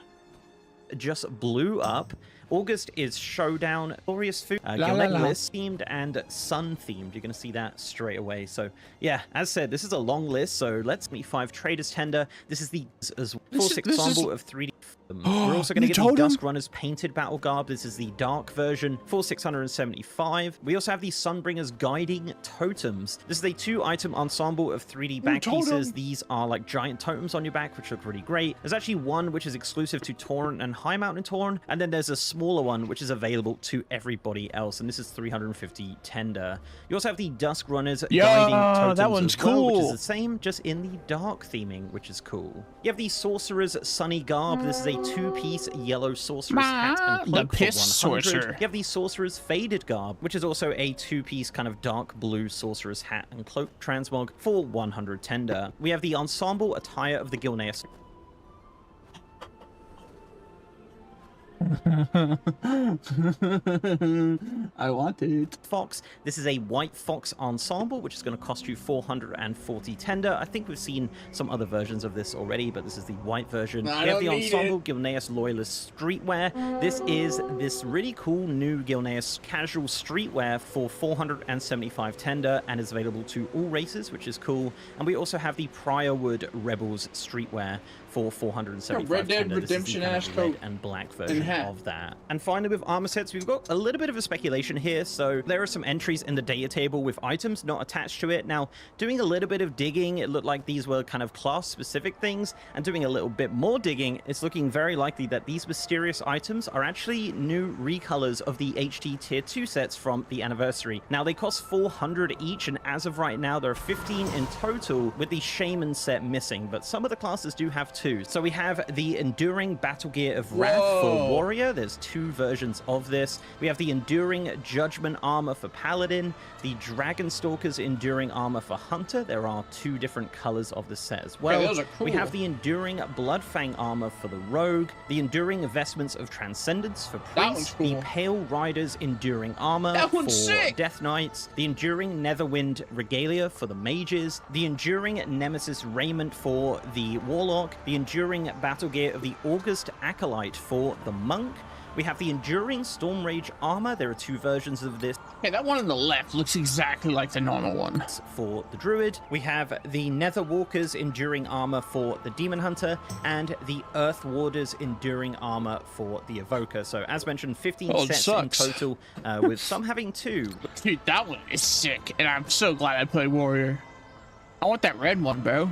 Just blew up. August is showdown, glorious food, list themed and sun themed. You're going to see that straight away. So yeah, as said, this is a long list. So let's meet 5 traders tender. This is the 4/6 ensemble of 3D. We're also going to get the Dusk Runners painted battle garb. This is the dark version for 675. We also have the Sunbringers guiding totems. This is a 2-item ensemble of 3D back pieces. These are like giant totems on your back, which look really great. There's actually one which is exclusive to Torrent and High Mountain Torrent, and then there's a smaller one which is available to everybody else, and this is 350 tender. You also have the Dusk Runners guiding totems that one's as well, cool. which is the same, just in the dark theming, which is cool. You have the Sorcerer's Sunny Garb. This is a 2-piece yellow Sorcerer's hat and cloak the piss for 100. sorcerer. You have the Sorcerer's Faded Garb, which is also a 2-piece kind of dark blue Sorcerer's hat and cloak transmog for 100 tender. We have the ensemble attire of the Guildnays. I want it. Fox. This is a white fox ensemble, which is going to cost you 440 tender. I think we've seen some other versions of this already, but this is the white version. We have the ensemble Guildnays Loyalist Streetwear. This is this really cool new Guildnays casual streetwear for 475 tender and is available to all races, which is cool. And we also have the Priorwood Rebels Streetwear for 475 Red Dead tender. Redemption This is ass the coat red and black version hat of that. And finally, with armor sets, we've got a little bit of a speculation here. So there are some entries in the data table with items not attached to it. Now, doing a little bit of digging, it looked like these were kind of class-specific things, and doing a little bit more digging, it's looking very likely that these mysterious items are actually new recolors of the HD Tier 2 sets from the anniversary. Now, they cost 400 each, and as of right now, there are 15 in total, with the Shaman set missing, but some of the classes do have 2. So we have the Enduring Battle Gear of Wrath for Warrior. There's 2 versions of this. We have the Enduring Judgment Armor for Paladin, the Dragonstalker's Enduring Armor for Hunter. There are 2 different colors of the set as well. Hey, those are cool. We have the Enduring Bloodfang Armor for the Rogue, the Enduring Vestments of Transcendence for Priest, the Pale Rider's Enduring Armor for Death Knights, the Enduring Netherwind Regalia for the Mages, the Enduring Nemesis Raiment for the Warlock, the Enduring Battle Gear of the August Acolyte for the Monk. We have the Enduring Storm Rage armor. There are 2 versions of this. Okay, that one on the left looks exactly like the normal one. For the Druid, we have the Nether Walker's Enduring armor for the Demon Hunter, and the Earth Warder's Enduring armor for the Evoker. So, as mentioned, 15 sets in total, with some having 2. Dude, that one is sick, and I'm so glad I played Warrior. I want that red one, bro.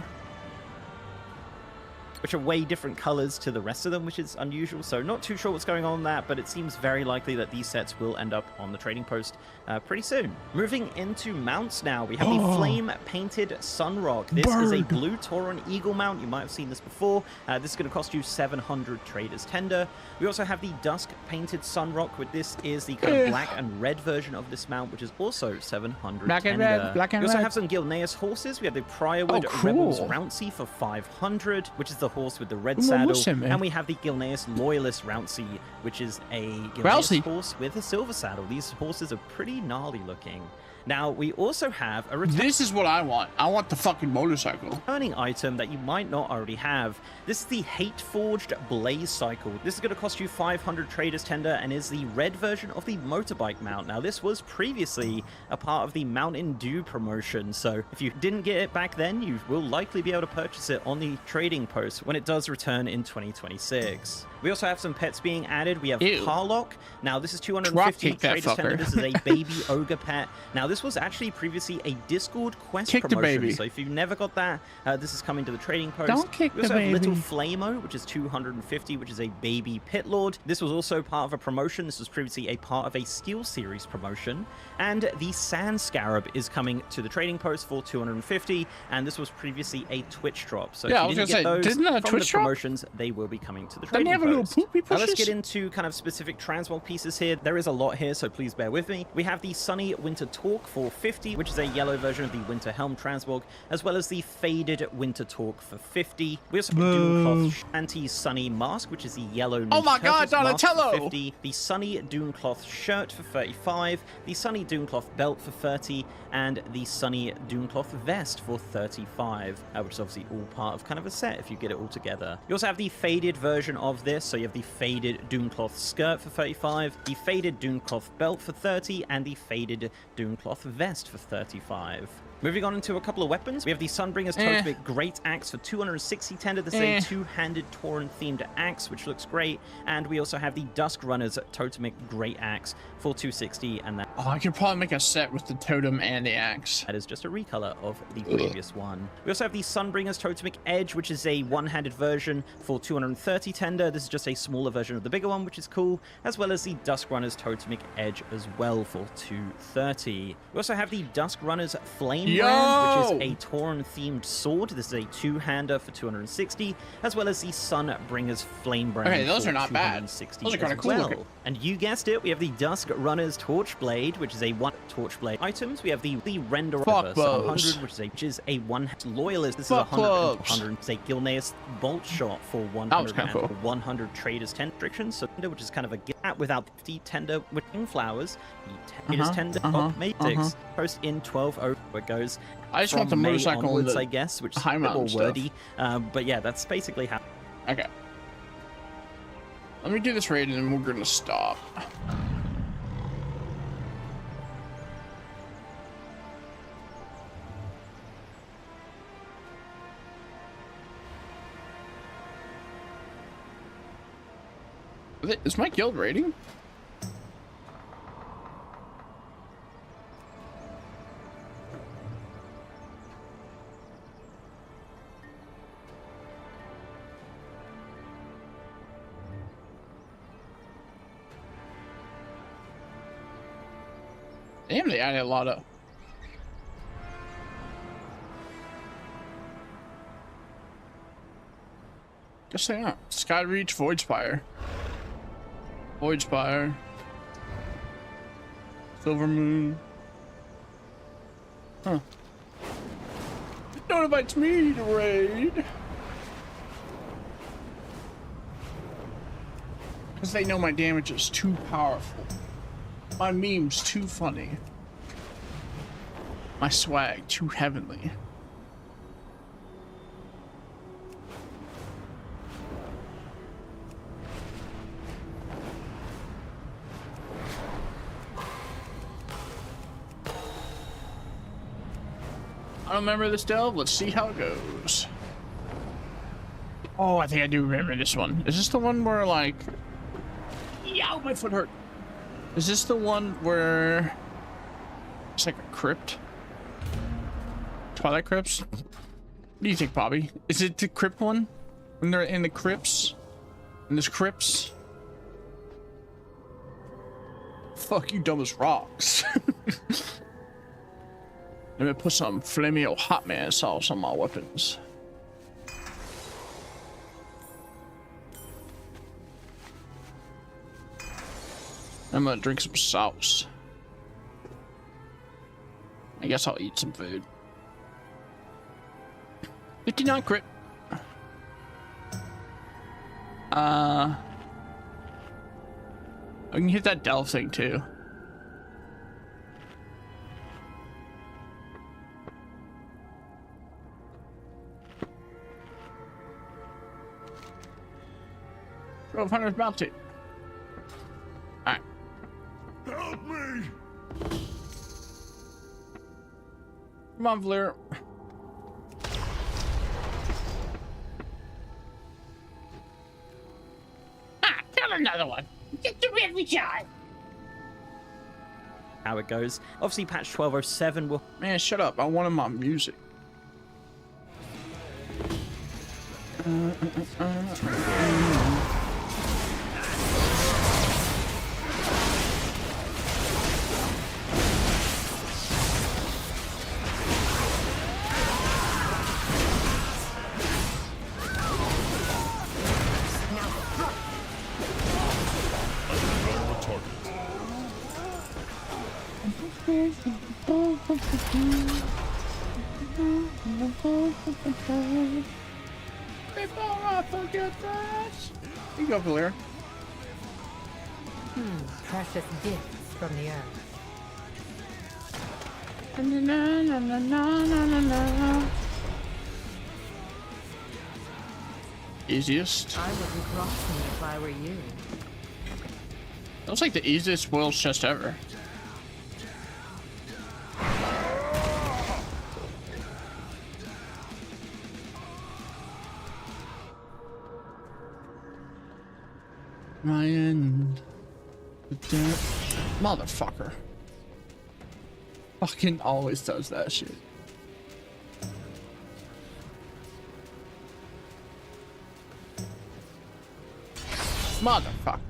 Which are way different colors to the rest of them, which is unusual. So not too sure what's going on with that, but it seems very likely that these sets will end up on the trading post pretty soon. Moving into mounts now, we have the Flame Painted Sunrock. This is a blue Tauron Eagle mount. You might have seen this before. This is going to cost you 700 Traders Tender. We also have the Dusk Painted Sunrock, which this is the kind of black and red version of this mount, which is also 700 black Tender. And red, black and we also red. have some Gilneas horses. We have the Priorwood Rebels Rouncy for 500, which is the horse with the red saddle, and we have the Gilneas Loyalist Rouncy, which is a Gilneas horse with a silver saddle. These horses are pretty gnarly looking. Now, we also have a This is what I want. I want the fucking motorcycle. Returning item that you might not already have. This is the Hate Forged Blaze Cycle. This is going to cost you 500 Traders Tender and is the red version of the motorbike mount. Now, this was previously a part of the Mountain Dew promotion, so if you didn't get it back then, you will likely be able to purchase it on the trading post when it does return in 2026. We also have some pets being added. We have Harlock. Now, this is 250 Traders Tender. This is a baby ogre pet. Now, this was actually previously a Discord quest promotion. So if you've never got that, this is coming to the trading post. Don't kick we also the have baby. Little Flamo, which is 250, which is a baby pit lord. This was also part of a promotion. This was previously a part of a Steel Series promotion. And the Sand Scarab is coming to the trading post for 250, and this was previously a Twitch drop. So yeah, if you didn't get those didn't that a from Twitch the drop? promotions, they will be coming to the Doesn't trading he have a little post. poopy Now let's pushes? get into kind of specific transmog pieces here. There is a lot here, so please bear with me. We have the Sunny Winter Talk for 50, which is a yellow version of the Winter Helm transmog, as well as the Faded Winter Talk for 50. We also have Dooncloth Anti-Sunny Mask, which is the yellow Oh my god, Donatello! for 50. The Sunny Dooncloth Shirt for 35. The Sunny Dooncloth Belt for 30. And the Sunny Dooncloth Vest for 35, which is obviously all part of kind of a set if you get it all together. You also have the faded version of this, so you have the Faded Dooncloth Skirt for 35, the Faded Dooncloth Belt for 30, and the Faded Dooncloth Vest for 35. Moving on into a couple of weapons, we have the Sunbringer's Totemic Great Axe for 260 Tender. This is a two-handed Tauren-themed axe, which looks great. And we also have the Dusk Runner's Totemic Great Axe for 260, and that... Oh, I could probably make a set with the totem and the axe. That is just a recolor of the previous one. We also have the Sunbringer's Totemic Edge, which is a one-handed version for 230 Tender. This is just a smaller version of the bigger one, which is cool, as well as the Dusk Runner's Totemic Edge as well for 230. We also have the Dusk Runner's Flame Brand, which is a Tauren-themed sword. This is a two-hander for 260, as well as the Sunbringer's Flame Brand. Okay, those for are not bad. 260 Those are kind as of cool well. looking. And you guessed it, we have the Dusk Runner's Torchblade, which is a one Torchblade items. We have the Renderer for 100, which is a one Loyalist. This is 100. 100. It's a Gilneas Bolt Shot for 100 and cool. 100 Traders Tender restrictions. So which is kind of a get without 50 Tender with flowers. The Traders Tender Cosmetics post in 12.0 where it goes. I just from want the May motorcycle onwards, and the I guess, which is high a bit more mountain wordy. But yeah, that's basically how. Okay. Let me do this raid and then we're gonna stop. Is my guild raiding? Damn, they added a lot of... Guess they are. Skyreach, Voidspire. Voidspire. Silver Moon. Huh. No one invites me to raid. Because they know my damage is too powerful. My meme's too funny. My swag too heavenly. don't remember this delve. Let's see how it goes. Oh, I think I do remember this one. Is this the one where, like... Yow, my foot hurt. Is this the one where... It's like a crypt? Twilight crypts? What do you think, Bobby? Is it the crypt one? When they're in the crypts? And there's crypts? Fuck, you dumb as rocks. Let me put some Flameo Hot Man sauce on my weapons. I'm gonna drink some sauce. I guess I'll eat some food. 59 crit. I can hit that delve thing too. $1,200 bounty. Alright. Help me! Come on, Valeer. Kill another one. Get to every time. How it goes. Obviously, patch 1207 will. Man, shut up. I wanted my music. Before I forget this. You go, Valeer. Precious gifts from the earth. Na, na, na, na, na, na. Easiest. I wouldn't cross me if I were you. That was like the easiest spoils chest ever. My end. Motherfucker. Fucking always does that shit. Motherfucker.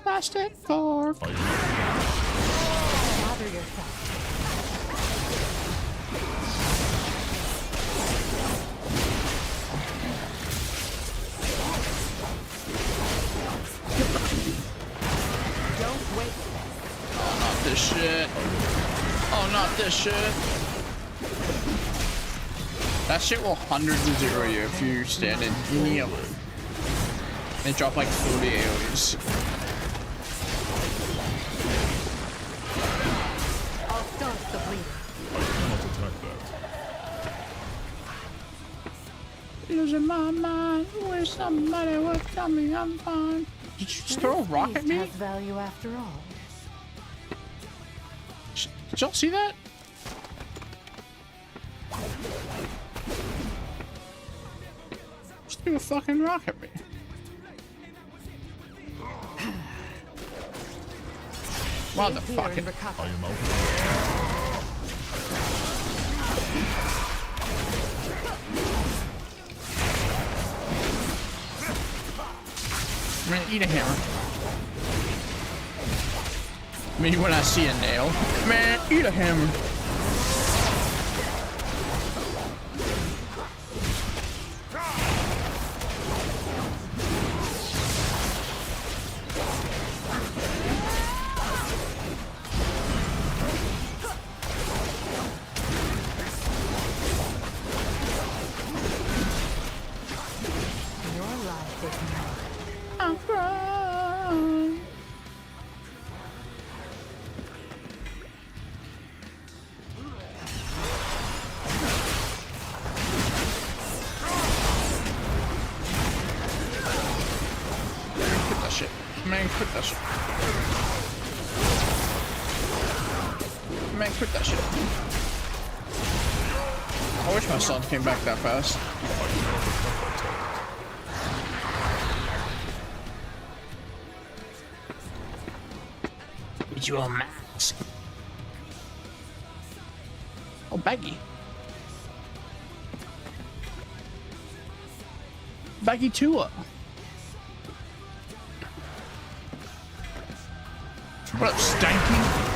Plastic fork. Gather yourself. Don't wait. Oh, not this shit. Oh, not this shit. That shit will 100-0 you if you stand in any of them. They drop like 40 AoEs. I'll start the bleeding. I cannot attack that. Losing my mind. Wish somebody would tell me I'm fine. Did you just throw a rock at me? Has value after all. Did y'all see that? Just threw a fucking rock at me. Motherfucker. I am out. I'm gonna eat a hammer. Maybe when I see a nail. Man, eat a hammer. I'm crying. Quit that shit. Man, quit that shit. man, quit that shit. I wish my son came back that fast. Get you a mask. Oh, baggy. Baggy Tua. What up, Stanky?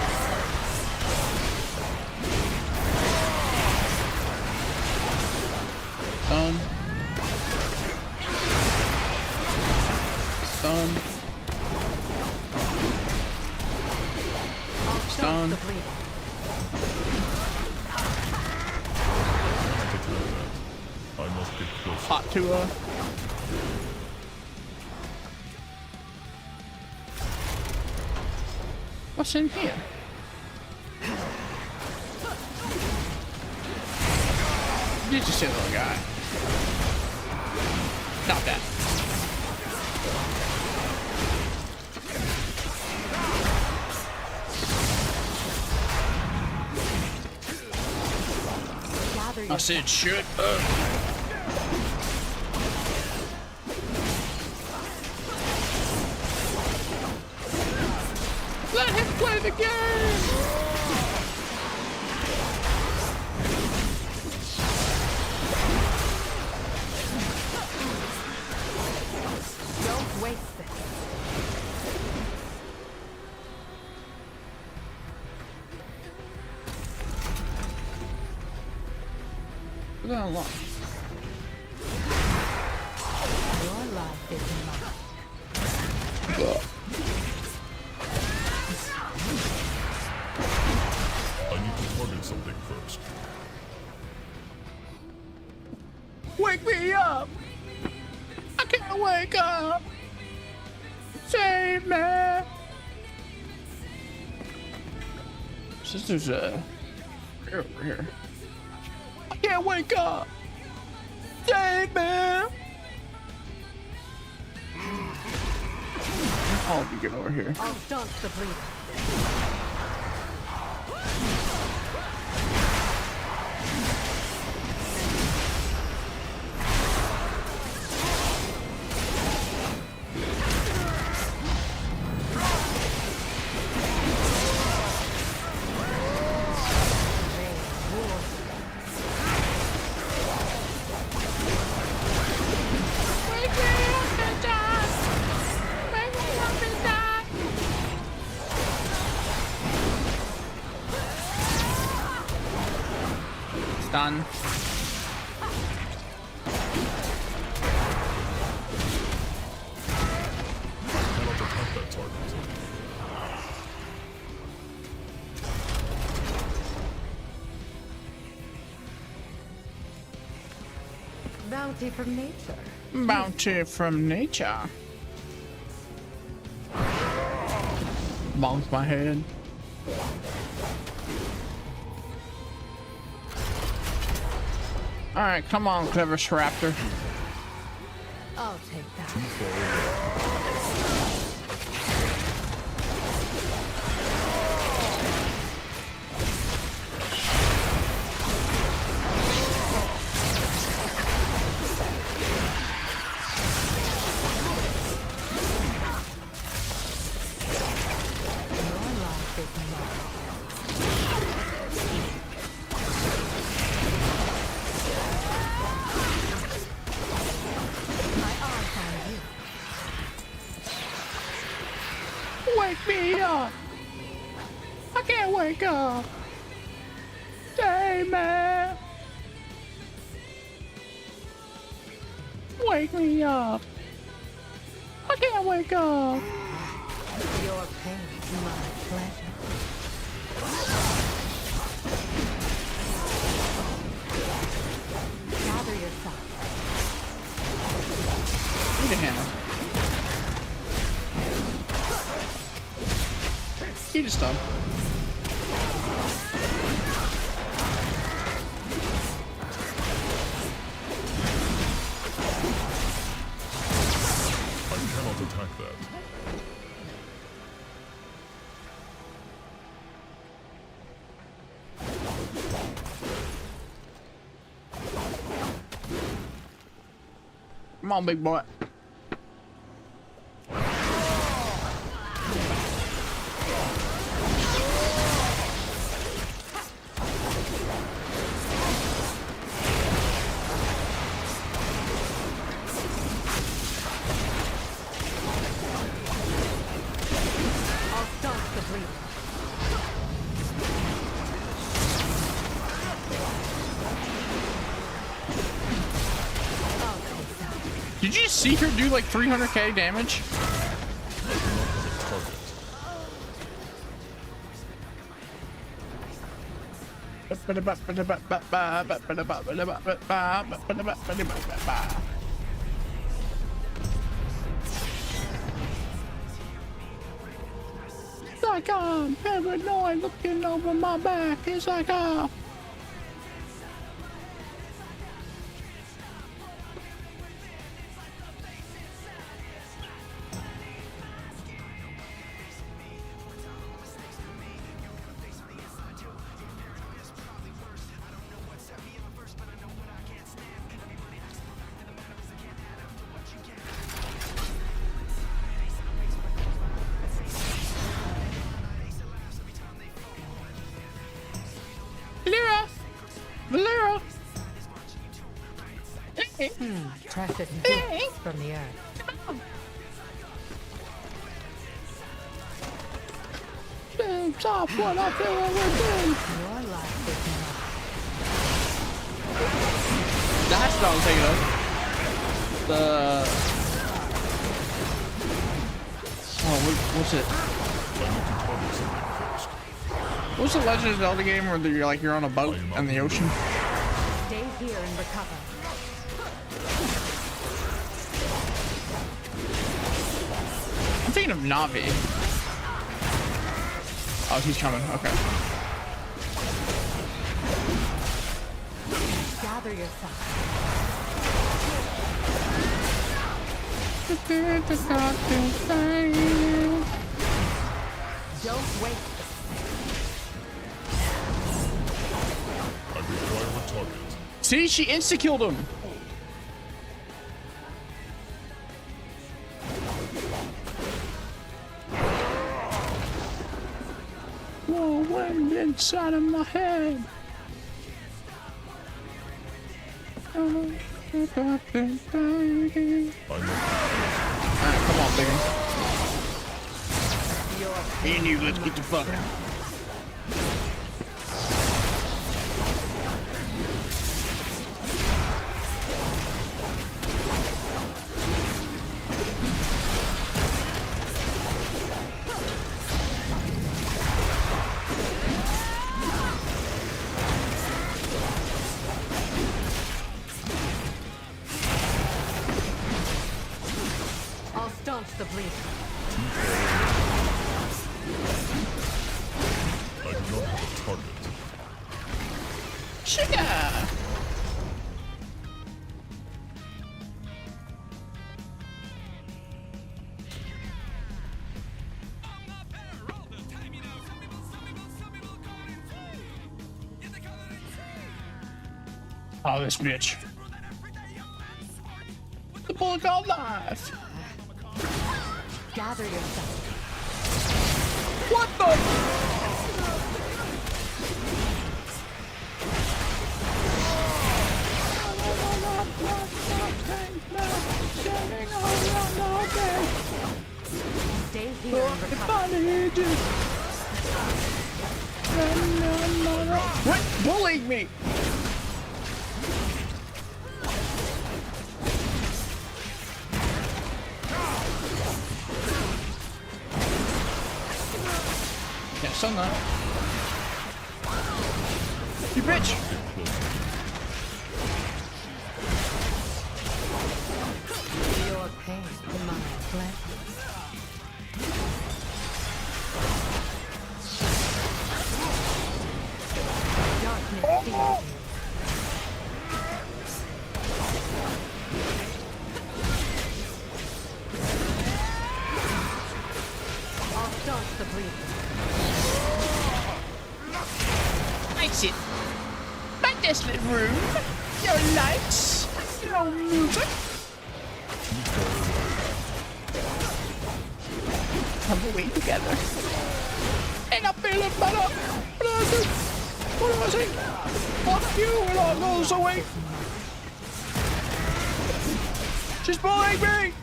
Stun. Stun. I must get close. Hot Tua. What's in here? You're just a little guy. Not that. I said shut up. Let him play the game! Don't waste it. Put that unlocked. Your life is mine. I need to target something first. Wake me up! I can't wake up! Save me! Sister's over here. I can't wake up! Save me! All of you get over here. I'll stop the bleeding. Done. Cannot attack that target. Bounty from nature. Bounty from nature. Bonks my head. Alright, come on, clever Raptor. I'll take that. Wake me up! I can't wake up! Save me! Wake me up! I can't wake up! Your pain is my pleasure. Gather yourself. Need a hammer. He just done. I cannot attack that. on, big boy. I'll start the bleeding. Did you see her do like 300k damage? It's like I'm paranoid looking over my back. It's like Valera! Traffic bits from the earth. Stop what I feel like we're doing. Your life is That's what I'm thinking of. What's it? What's the Legend of Zelda game where you're on a boat in the ocean? Stay here and recover. I'm thinking of Navi. Oh, he's coming. Okay. Gather yourself. Don't wait. I require a target. See, she insta-killed him. Whoa, went inside of my head. Alright, come on, baby. Me and you, let's get the fuck out. I'll staunch the bleeding. I do not have a target. Sugar! Oh, this bitch. The bullet called life. Gather yourself. What the? Stay here and recover. What? Bullying me? Yeah, son that. You bitch! Your pain, my flesh. Darkness feeds you. I'll staunch the bleeding. Exit. My desolate room. No lights. No music. Tumbleweed together. And I'm feeling better. What do I say? Fuck you, it all goes away. She's bullying me.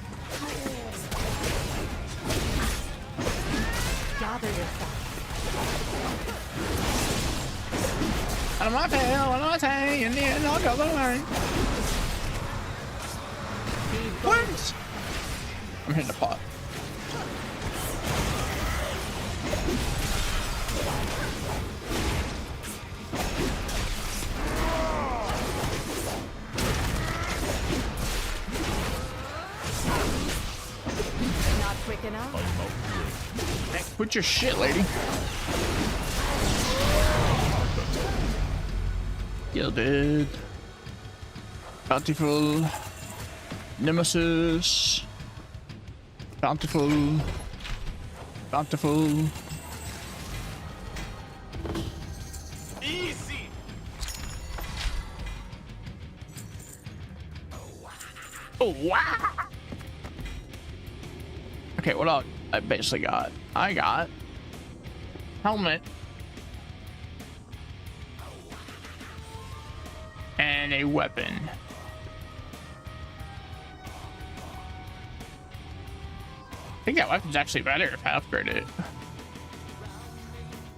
Gather yourself. And I'm not fail, and I'm saying, in the end, I'll go the way. Wins. I'm hitting the pot. Not quick enough. Put your shit, lady. Gilded. Bountiful. Nemesis. Bountiful. Bountiful. Easy. Oh, wow. Okay, what else I basically got? I got helmet and a weapon. I think that weapon's actually better if I upgrade it.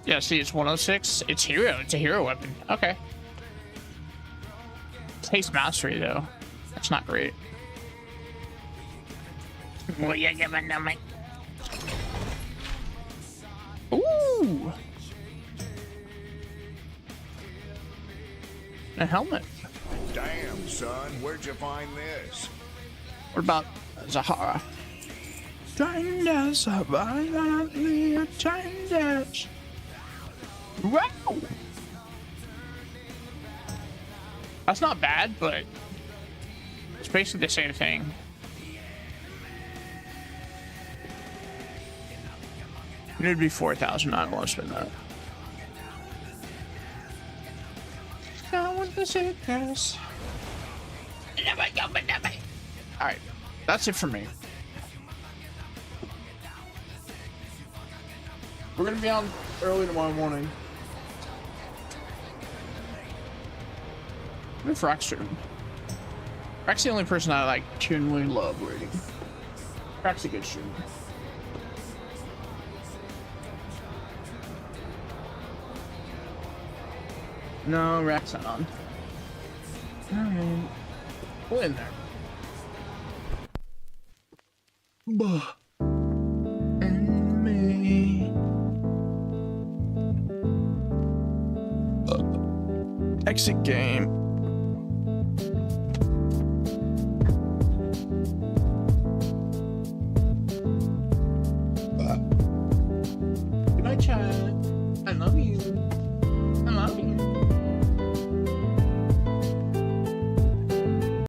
Yeah, see, it's 106. It's hero. It's a hero weapon. Okay. Taste mastery though. That's not great. What you giving to me? Ooh. A helmet. Damn, son, where'd you find this? What about Zahara? Changes, violently changes. Wow. That's not bad, but it's basically the same thing. It'd be 4,000. I don't want to spend that. Down with the sickness. Alright, that's it for me. We're gonna be on early tomorrow morning. What if Rock's streaming? Rock's the only person I like genuinely love reading. Rock's a good streamer. No, Rack's not on. Alright. We'll in there. Enemy. Exit game.